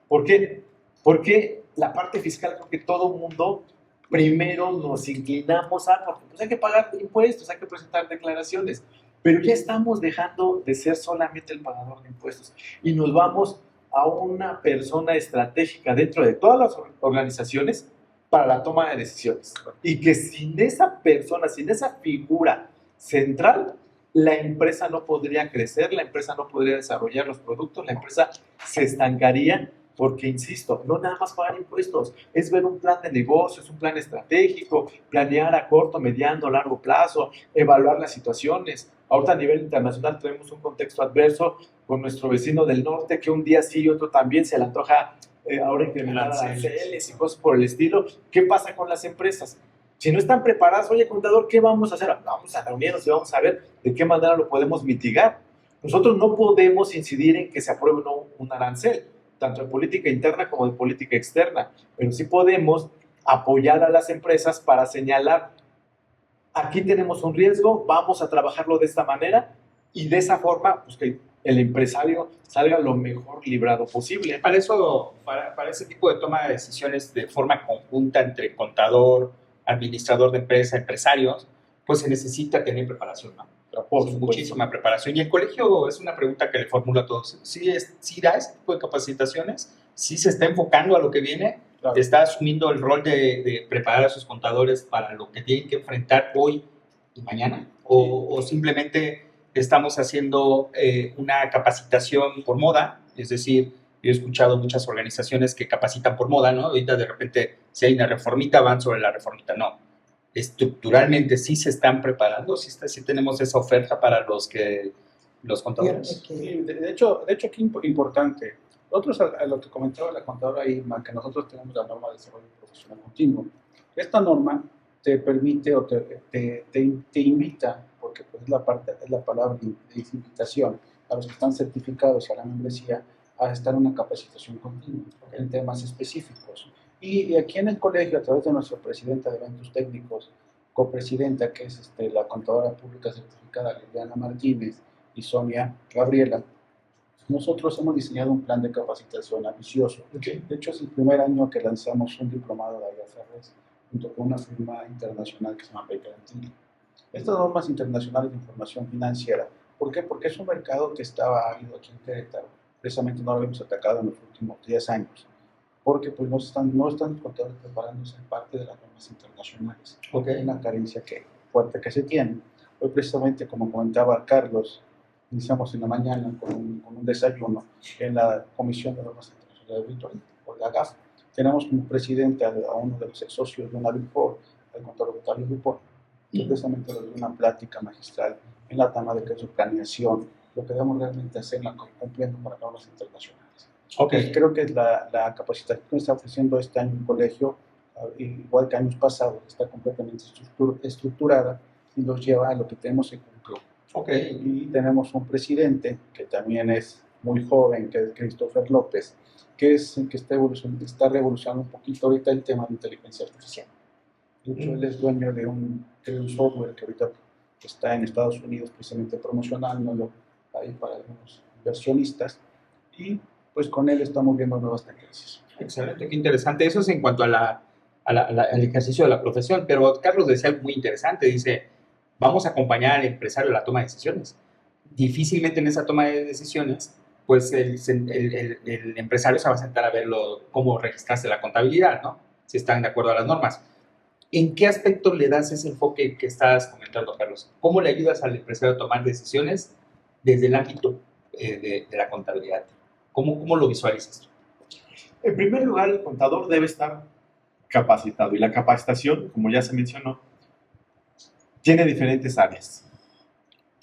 [SPEAKER 5] ¿Por qué? Porque la parte fiscal, creo que todo el mundo primero nos inclinamos porque pues hay que pagar impuestos, hay que presentar declaraciones, pero ya estamos dejando de ser solamente el pagador de impuestos y nos vamos a una persona estratégica dentro de todas las organizaciones para la toma de decisiones. Y que sin esa persona, sin esa figura central, la empresa no podría crecer, la empresa no podría desarrollar los productos, la empresa se estancaría porque, insisto, no nada más pagar impuestos, es ver un plan de negocios, un plan estratégico, planear a corto, mediano, largo plazo, evaluar las situaciones. Ahorita a nivel internacional tenemos un contexto adverso con nuestro vecino del norte que un día sí y otro también se le antoja ahora incrementar aranceles y cosas por el estilo. ¿Qué pasa con las empresas? Si no están preparadas, oye, contador, ¿qué vamos a hacer? Vamos a reunirnos y vamos a ver de qué manera lo podemos mitigar. Nosotros no podemos incidir en que se apruebe un arancel, tanto de política interna como de política externa, pero sí podemos apoyar a las empresas para señalar, aquí tenemos un riesgo, vamos a trabajarlo de esta manera y de esa forma, pues que el empresario salga lo mejor librado posible.
[SPEAKER 1] Para eso, para ese tipo de toma de decisiones de forma conjunta entre contador, administrador de empresa, empresarios, pues se necesita tener preparación, ¿no? Muchísima preparación. Y el colegio, es una pregunta que le formulo a todos, ¿sí da este tipo de capacitaciones? ¿Sí se está enfocando a lo que viene? Claro. ¿Está asumiendo el rol de preparar a sus contadores para lo que tienen que enfrentar hoy y mañana? ¿O simplemente estamos haciendo una capacitación por moda? Es decir, yo he escuchado muchas organizaciones que capacitan por moda, ¿no? Ahorita de repente, si hay una reformita, van sobre la reformita. No. Estructuralmente sí se están preparando, sí tenemos esa oferta para los contadores.
[SPEAKER 2] Sí, de hecho, qué importante. Otros, a lo que comentaba la contadora Irma, que nosotros tenemos la norma de desarrollo profesional continuo. Esta norma te permite o te invita, porque pues es la palabra de invitación, a los que están certificados a la membresía a estar en una capacitación continua en temas específicos. Y aquí en el colegio, a través de nuestra presidenta de eventos técnicos, copresidenta, que es la contadora pública certificada Liliana Martínez y Sonia Gabriela, Nosotros hemos diseñado un plan de capacitación ambicioso. De hecho, es el primer año que lanzamos un diplomado de IFRS junto con una firma internacional que se llama Baker Tilly. Estas normas internacionales de información financiera, ¿por qué? Porque es un mercado que estaba ávido aquí en Querétaro. Precisamente no lo habíamos atacado en los últimos 10 años. Porque pues no están los contadores preparándose en parte de las normas internacionales. Porque hay una carencia fuerte que se tiene. Hoy precisamente, como comentaba Carlos, iniciamos en la mañana con un desayuno en la Comisión de Normas Internacionales de Auditoría, o la GAF. Tenemos como presidente a uno de los ex socios de una Big Four, el contador Octavio Dupont, que precisamente nos dio una plática magistral en la tama de que su planeación, lo que debemos realmente hacer cumpliendo con las normas internacionales.
[SPEAKER 1] Okay.
[SPEAKER 2] Creo que la capacitación que está ofreciendo este año el colegio, igual que años pasados, está completamente estructurada y nos lleva a lo que tenemos que cumplir.
[SPEAKER 1] Okay.
[SPEAKER 2] Y tenemos un presidente que también es muy joven, que es Christopher López, que es el que está revolucionando un poquito ahorita el tema de inteligencia artificial. De hecho, él es dueño de un software que ahorita está en Estados Unidos precisamente promocionándolo ahí para algunos inversionistas, y pues con él estamos viendo nuevas tendencias.
[SPEAKER 1] Excelente, qué interesante. Eso es en cuanto al ejercicio de la profesión, pero Carlos decía algo muy interesante, dice, vamos a acompañar al empresario en la toma de decisiones. Difícilmente en esa toma de decisiones, pues el empresario se va a sentar a ver cómo registrarse la contabilidad, ¿no? Si están de acuerdo a las normas. ¿En qué aspecto le das ese enfoque que estás comentando, Carlos? ¿Cómo le ayudas al empresario a tomar decisiones desde el ámbito de la contabilidad? ¿Cómo lo visualizas tú?
[SPEAKER 5] En primer lugar, el contador debe estar capacitado, y la capacitación, como ya se mencionó, tiene diferentes áreas.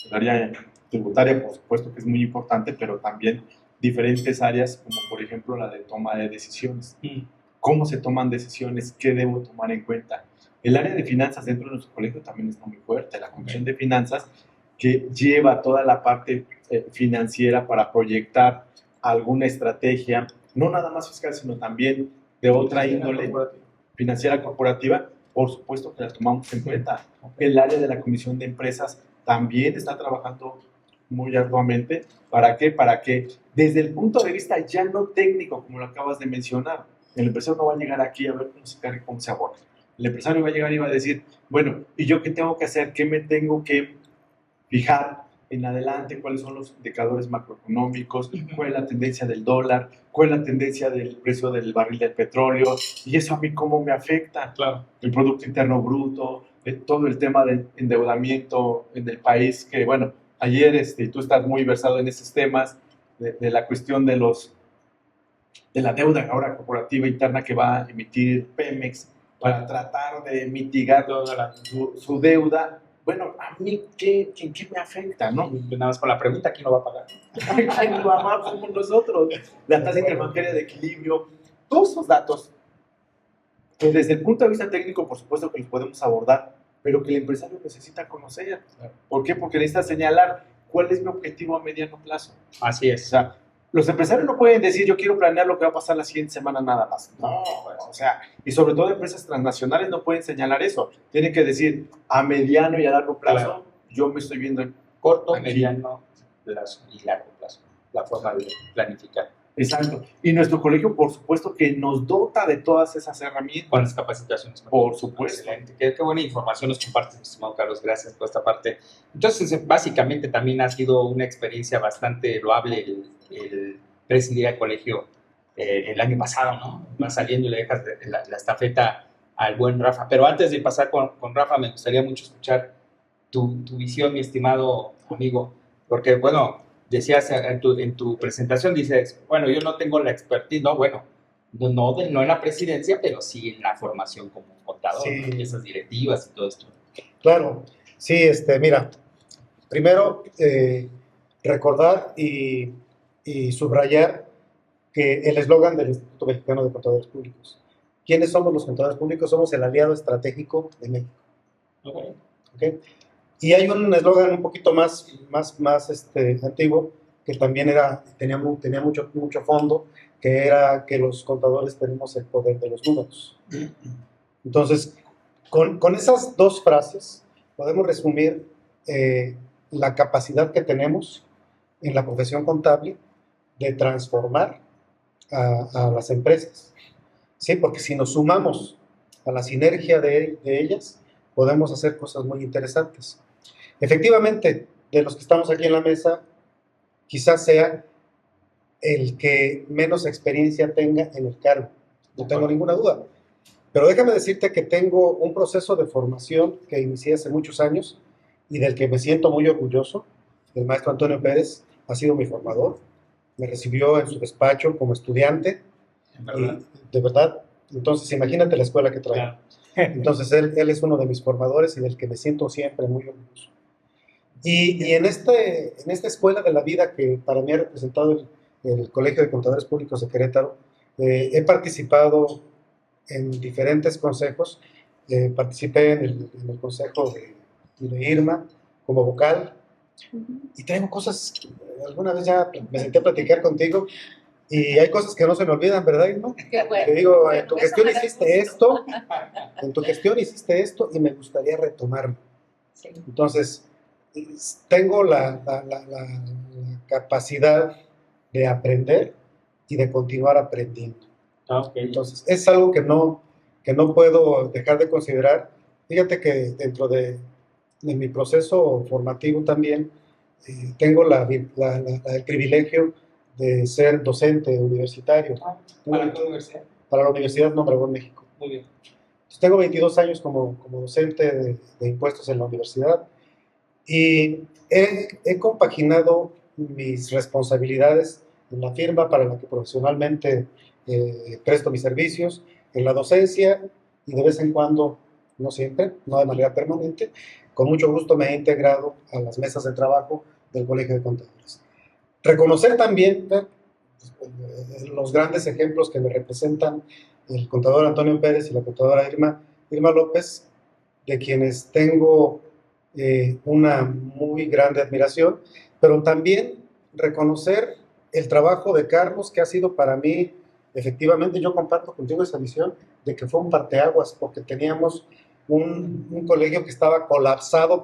[SPEAKER 5] El área tributaria, por supuesto, que es muy importante, pero también diferentes áreas, como por ejemplo la de toma de decisiones. ¿Cómo se toman decisiones? ¿Qué debo tomar en cuenta? El área de finanzas dentro de nuestro colegio también está muy fuerte. La Comisión de Finanzas, que lleva toda la parte financiera para proyectar alguna estrategia, no nada más fiscal, sino también de otra índole financiera corporativa, por supuesto que la tomamos en cuenta. El área de la Comisión de Empresas también está trabajando muy arduamente. ¿Para qué? Para que desde el punto de vista ya no técnico, como lo acabas de mencionar, el empresario no va a llegar aquí a ver cómo se carga y cómo se aborda. El empresario va a llegar y va a decir, bueno, ¿y yo qué tengo que hacer? ¿Qué me tengo que fijar en adelante? ¿Cuáles son los indicadores macroeconómicos? ¿Cuál es la tendencia del dólar? ¿Cuál es la tendencia del precio del barril del petróleo? ¿Y eso a mí cómo me afecta?
[SPEAKER 1] Claro.
[SPEAKER 5] El Producto Interno Bruto, todo el tema del endeudamiento del país, que bueno, ayer tú estás muy versado en esos temas, de la cuestión de la deuda ahora corporativa interna que va a emitir Pemex para tratar de mitigar su deuda. Bueno, a mí, ¿qué me afecta, no?
[SPEAKER 1] Nada más con la pregunta, ¿quién lo va a pagar?
[SPEAKER 5] ¿Quién lo va a pagar? Somos nosotros. La tasa interbancaria de equilibrio, todos esos datos, que desde el punto de vista técnico, por supuesto que los podemos abordar, pero que el empresario necesita conocer. ¿Por qué? Porque necesita señalar cuál es mi objetivo a mediano plazo.
[SPEAKER 1] Así es.
[SPEAKER 5] O sea, los empresarios no pueden decir, yo quiero planear lo que va a pasar la siguiente semana nada más. No, o sea, y sobre todo empresas transnacionales no pueden señalar eso. Tienen que decir, a mediano y a largo plazo, claro, yo me estoy viendo en
[SPEAKER 1] corto,
[SPEAKER 5] aquí,
[SPEAKER 1] mediano plazo y largo plazo. La forma de planificar.
[SPEAKER 5] Exacto. Y nuestro colegio, por supuesto, que nos dota de todas esas herramientas.
[SPEAKER 1] Con las capacitaciones.
[SPEAKER 5] Por supuesto.
[SPEAKER 1] Excelente. Qué buena información nos compartes, estimado Carlos. Gracias por esta parte. Entonces, básicamente también ha sido una experiencia bastante loable el presidir el colegio el año pasado, ¿no? Vas saliendo y le dejas la estafeta al buen Rafa. Pero antes de pasar con Rafa, me gustaría mucho escuchar tu visión, mi estimado amigo, porque, bueno, decías en tu presentación, dices, bueno, yo no tengo la expertise, no, bueno, no en la presidencia, pero sí en la formación como contador,
[SPEAKER 6] sí,
[SPEAKER 1] ¿no? Esas directivas y todo esto.
[SPEAKER 6] Claro, sí, mira, primero recordar y subrayar que el eslogan del Instituto Mexicano de Contadores Públicos. ¿Quiénes somos los contadores públicos? Somos el aliado estratégico de México. ¿Okay? Y hay un eslogan un poquito más antiguo, que también tenía mucho fondo, que era que los contadores tenemos el poder de los números. Entonces, con esas dos frases podemos resumir la capacidad que tenemos en la profesión contable de transformar a las empresas. Sí, porque si nos sumamos a la sinergia de ellas, podemos hacer cosas muy interesantes. Efectivamente, de los que estamos aquí en la mesa, quizás sea el que menos experiencia tenga en el cargo. No tengo ninguna duda. Pero déjame decirte que tengo un proceso de formación que inicié hace muchos años y del que me siento muy orgulloso. El maestro Antonio Pérez ha sido mi formador. Me recibió en su despacho como estudiante. Y, de verdad, entonces imagínate la escuela que trae.
[SPEAKER 1] Claro.
[SPEAKER 6] Entonces él es uno de mis formadores y del que me siento siempre muy orgulloso. Y en esta escuela de la vida que para mí ha representado el Colegio de Contadores Públicos de Querétaro, he participado en diferentes consejos. Participé en el consejo de IRMA como vocal y tengo cosas, alguna vez ya me senté a platicar contigo y hay cosas que no se me olvidan, ¿verdad, Irma?
[SPEAKER 4] Qué bueno.
[SPEAKER 6] Te digo, en tu gestión hiciste esto y me gustaría retomarlo.
[SPEAKER 4] Sí.
[SPEAKER 6] Entonces, tengo la capacidad de aprender y de continuar aprendiendo.
[SPEAKER 1] Okay.
[SPEAKER 6] Entonces, es algo que no puedo dejar de considerar. Fíjate que dentro de mi proceso formativo también tengo el privilegio de ser docente universitario.
[SPEAKER 1] ¿Para qué universidad?
[SPEAKER 6] Para la Universidad de Obregón, México.
[SPEAKER 1] Muy bien.
[SPEAKER 6] Entonces, tengo 22 años como docente de impuestos en la universidad y he compaginado mis responsabilidades en la firma para la que profesionalmente presto mis servicios, en la docencia y de vez en cuando, no siempre, no de manera permanente, con mucho gusto me he integrado a las mesas de trabajo del Colegio de Contadores. Reconocer también los grandes ejemplos que me representan el contador Antonio Pérez y la contadora Irma López, de quienes tengo una muy grande admiración, pero también reconocer el trabajo de Carlos, que ha sido para mí, efectivamente, yo comparto contigo esa visión de que fue un parteaguas, porque teníamos un colegio que estaba colapsado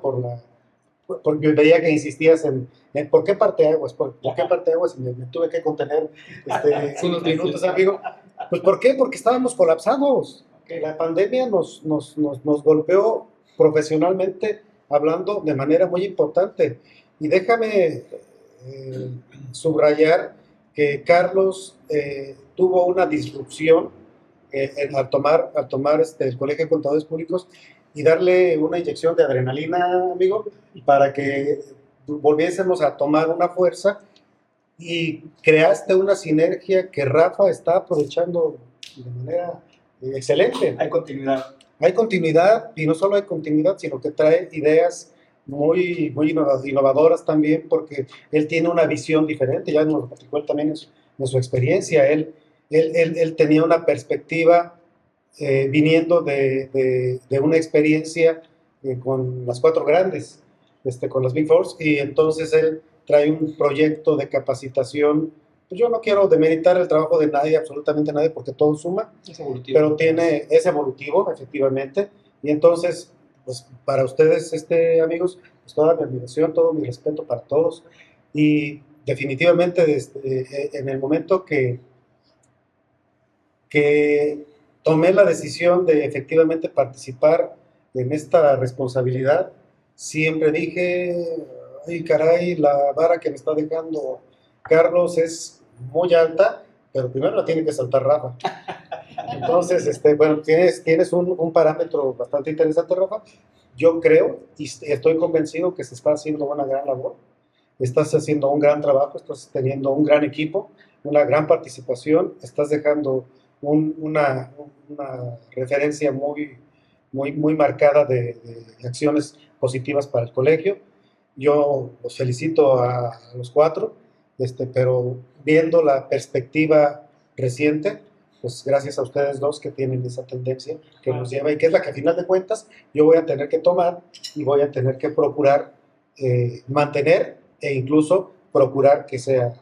[SPEAKER 6] porque veía que insistías en ¿por qué parteaguas? ¿Por qué parteaguas? Y me tuve que contener unos minutos, amigo. Pues ¿por qué? Porque estábamos colapsados. La pandemia nos golpeó profesionalmente hablando de manera muy importante. Y déjame subrayar que Carlos tuvo una disrupción al tomar el Colegio de Contadores Públicos y darle una inyección de adrenalina, amigo, para que volviésemos a tomar una fuerza y creaste una sinergia que Rafa está aprovechando de manera excelente.
[SPEAKER 1] Hay continuidad.
[SPEAKER 6] Hay continuidad, y no solo hay continuidad, sino que trae ideas muy innovadoras también, porque él tiene una visión diferente, ya nos lo platicó él también en su experiencia. Él tenía una perspectiva viniendo de una experiencia con las 4 grandes, con las Big Four, y entonces él trae un proyecto de capacitación. Pues yo no quiero demeritar el trabajo de nadie, absolutamente nadie, porque todo suma, pero es evolutivo, efectivamente, y entonces, pues para ustedes, amigos, pues toda mi admiración, todo mi respeto para todos, y definitivamente en el momento que tomé la decisión de efectivamente participar en esta responsabilidad, siempre dije, ay caray, la vara que me está dejando Carlos es muy alta, pero primero la tiene que saltar Rafa. Entonces, bueno, tienes un parámetro bastante interesante, Rafa. Yo creo y estoy convencido que se está haciendo una gran labor, estás haciendo un gran trabajo, estás teniendo un gran equipo, una gran participación, estás dejando una referencia muy marcada de acciones positivas para el colegio. Yo los felicito a los 4, pero viendo la perspectiva reciente, pues gracias a ustedes 2 que tienen esa tendencia que nos lleva y que es la que a final de cuentas yo voy a tener que tomar y voy a tener que procurar mantener e incluso procurar que sea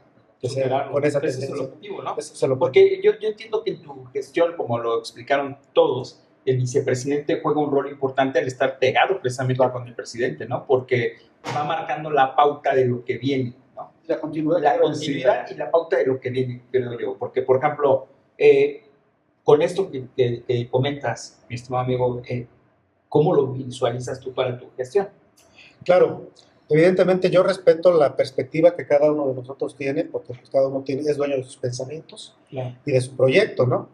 [SPEAKER 6] con esa tendencia.
[SPEAKER 1] Ese es el objetivo, ¿no?
[SPEAKER 6] Eso es el objetivo.
[SPEAKER 1] Porque yo entiendo que en tu gestión, como lo explicaron todos, el vicepresidente juega un rol importante al estar pegado precisamente con el presidente, ¿no? Porque va marcando la pauta de lo que viene, ¿no?
[SPEAKER 2] La continuidad.
[SPEAKER 1] la continuidad y la pauta de lo que viene, creo yo. Porque, por ejemplo, con esto que comentas, mi estimado amigo, ¿cómo lo visualizas tú para tu gestión?
[SPEAKER 6] Claro, evidentemente yo respeto la perspectiva que cada uno de nosotros tiene, porque pues, cada uno es dueño de sus pensamientos y de su proyecto, ¿no?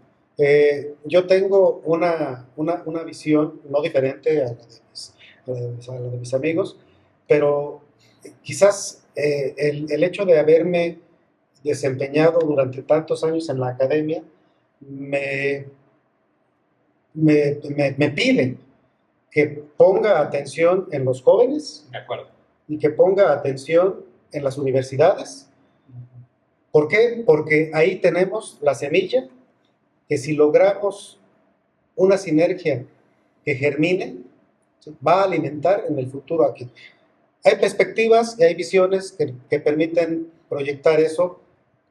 [SPEAKER 6] Yo tengo una visión no diferente a la de mis amigos, pero quizás el hecho de haberme desempeñado durante tantos años en la academia me pide que ponga atención en los jóvenes
[SPEAKER 1] De acuerdo.
[SPEAKER 6] y que ponga atención en las universidades. ¿Por qué? Porque ahí tenemos la semilla que si logramos una sinergia que germine, ¿sí?, va a alimentar en el futuro aquí. Hay perspectivas y hay visiones que permiten proyectar eso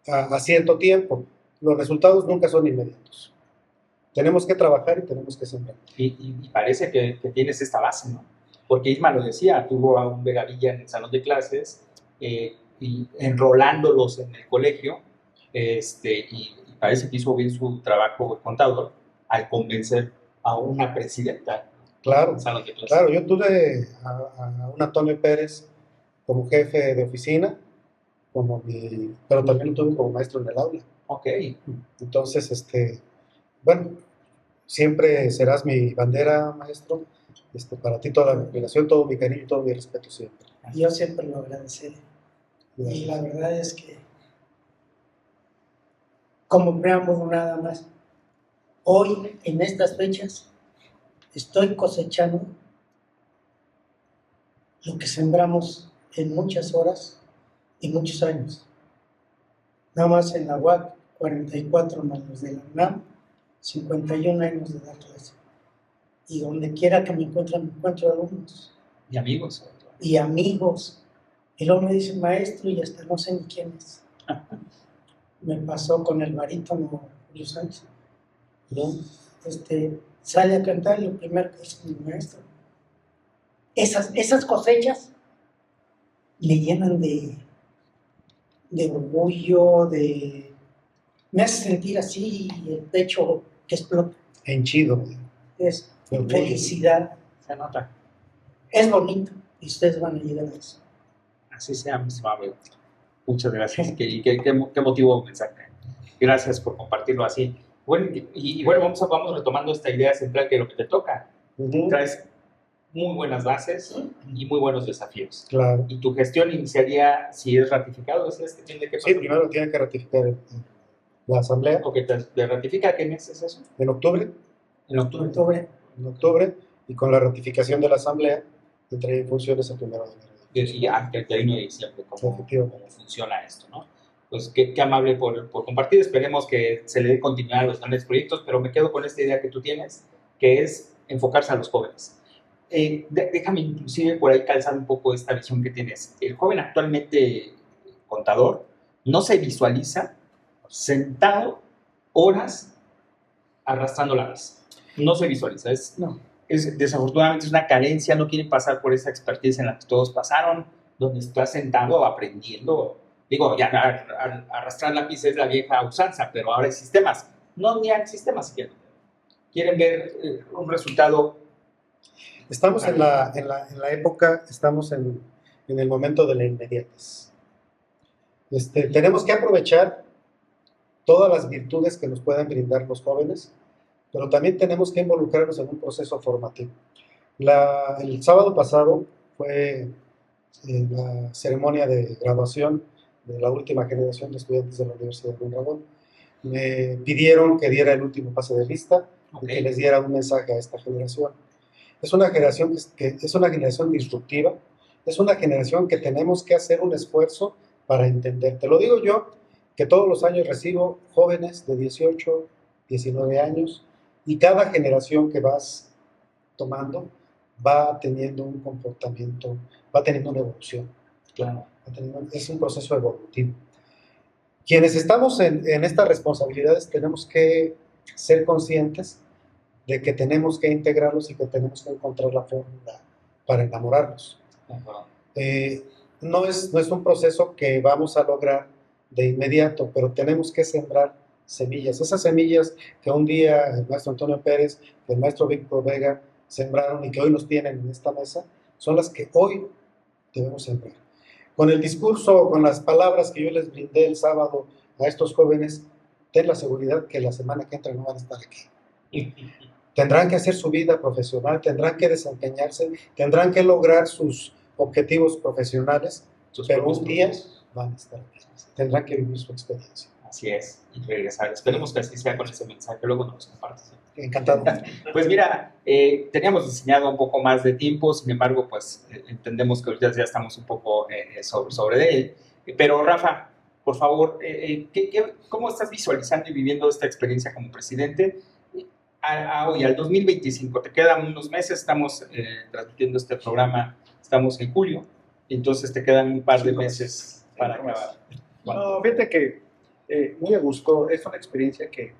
[SPEAKER 6] a cierto tiempo. Los resultados nunca son inmediatos. Tenemos que trabajar y tenemos que sembrar.
[SPEAKER 1] Y parece que tienes esta base, ¿no? Porque Isma lo decía, tuvo a un Vegadilla en el salón de clases y enrolándolos en el colegio, y parece que hizo bien su trabajo el contador al convencer a una presidenta
[SPEAKER 6] Claro,
[SPEAKER 1] en el salón de clases.
[SPEAKER 6] claro, yo tuve a un Antonio Pérez como jefe de oficina, pero también lo tuve como maestro en el aula.
[SPEAKER 1] Ok.
[SPEAKER 6] Entonces, bueno, siempre serás mi bandera, maestro. Para ti toda mi admiración, todo mi cariño, todo mi respeto siempre.
[SPEAKER 3] Yo siempre lo agradeceré. Y la verdad es que, como preámbulo nada más, hoy, en estas fechas, estoy cosechando lo que sembramos en muchas horas y muchos años. Nada más en la UAC, 44 más los de la UNAM, 51 años de dar clase. Y donde quiera que me encuentro alumnos.
[SPEAKER 1] Y amigos, sobre todo.
[SPEAKER 3] Y amigos. Y luego me dicen maestro y hasta no sé ni quién es. Me pasó con el barítono Julio Sánchez. ¿No? Sale a cantar y lo primero que dice mi maestro. Esas cosechas le llenan de orgullo, me hace sentir así el pecho que explota.
[SPEAKER 6] Henchido.
[SPEAKER 3] Es felicidad.
[SPEAKER 1] Se nota.
[SPEAKER 3] Es bonito y ustedes van a llegar a eso.
[SPEAKER 1] Así sea, mi estimado amigo. Muchas gracias. Qué motivo mensaje. Gracias por compartirlo así. Bueno, y bueno, vamos retomando esta idea central que es lo que te toca. Traes muy buenas bases y muy buenos desafíos.
[SPEAKER 6] Claro.
[SPEAKER 1] Y tu gestión iniciaría, si es ratificado, ¿es que tiene que pasar?
[SPEAKER 6] Sí, primero tiene que ratificar la asamblea.
[SPEAKER 1] ¿O que te ratifica? ¿Qué mes es eso?
[SPEAKER 6] En octubre.
[SPEAKER 1] En octubre.
[SPEAKER 6] En octubre, y con la ratificación de la asamblea, entré en funciones el 1 de enero.
[SPEAKER 1] Y hasta el 31 de diciembre, ¿cómo
[SPEAKER 6] Efectivamente.
[SPEAKER 1] funciona esto, ¿no? Pues qué amable por compartir. Esperemos que se le dé continuidad a los grandes proyectos, pero me quedo con esta idea que tú tienes, que es enfocarse a los jóvenes. Déjame inclusive por ahí calzar un poco esta visión que tienes. El joven actualmente contador no se visualiza sentado horas arrastrando lápiz. No se visualiza. Desafortunadamente es una carencia, no quieren pasar por esa expertise en la que todos pasaron, donde estás sentado aprendiendo. Digo, ya arrastrar lápiz es la vieja usanza, pero ahora hay sistemas. No, ni hay sistemas quieren ver un resultado.
[SPEAKER 6] Estamos en la época, estamos en el momento de la inmediatez. Tenemos que aprovechar todas las virtudes que nos puedan brindar los jóvenes, pero también tenemos que involucrarnos en un proceso formativo. El sábado pasado fue la ceremonia de graduación de la última generación de estudiantes de la Universidad de Mondragón. Me pidieron que diera el último pase de lista y que les diera un mensaje a esta generación. Es una generación que es una generación disruptiva, es una generación que tenemos que hacer un esfuerzo para entender. Te lo digo yo, que todos los años recibo jóvenes de 18, 19 años, y cada generación que vas tomando va teniendo un comportamiento, va teniendo una evolución.
[SPEAKER 1] Claro.
[SPEAKER 6] Es un proceso evolutivo. Quienes estamos en estas responsabilidades tenemos que ser conscientes de que tenemos que integrarlos y que tenemos que encontrar la fórmula para enamorarlos. no es un proceso que vamos a lograr de inmediato, pero tenemos que sembrar semillas. Esas semillas que un día el maestro Antonio Pérez, el maestro Víctor Vega sembraron y que hoy nos tienen en esta mesa, son las que hoy debemos sembrar. Con el discurso, con las palabras que yo les brindé el sábado a estos jóvenes, ten la seguridad que la semana que entra no van a estar aquí. Tendrán que hacer su vida profesional, tendrán que desempeñarse, tendrán que lograr sus objetivos profesionales, pero un día van a estar aquí. Tendrán que vivir su experiencia.
[SPEAKER 1] Así es, y regresar. Esperemos que así sea con ese mensaje, luego nos compartes.
[SPEAKER 6] Encantado.
[SPEAKER 1] Pues mira, teníamos diseñado un poco más de tiempo, sin embargo, pues entendemos que ahorita ya estamos un poco sobre él. Pero Rafa, por favor, ¿cómo estás visualizando y viviendo esta experiencia como presidente a hoy, al 2025? Te quedan unos meses, estamos transmitiendo este programa, estamos en julio, entonces te quedan un par de meses para acabar.
[SPEAKER 2] No, fíjate que muy a gusto, es una experiencia que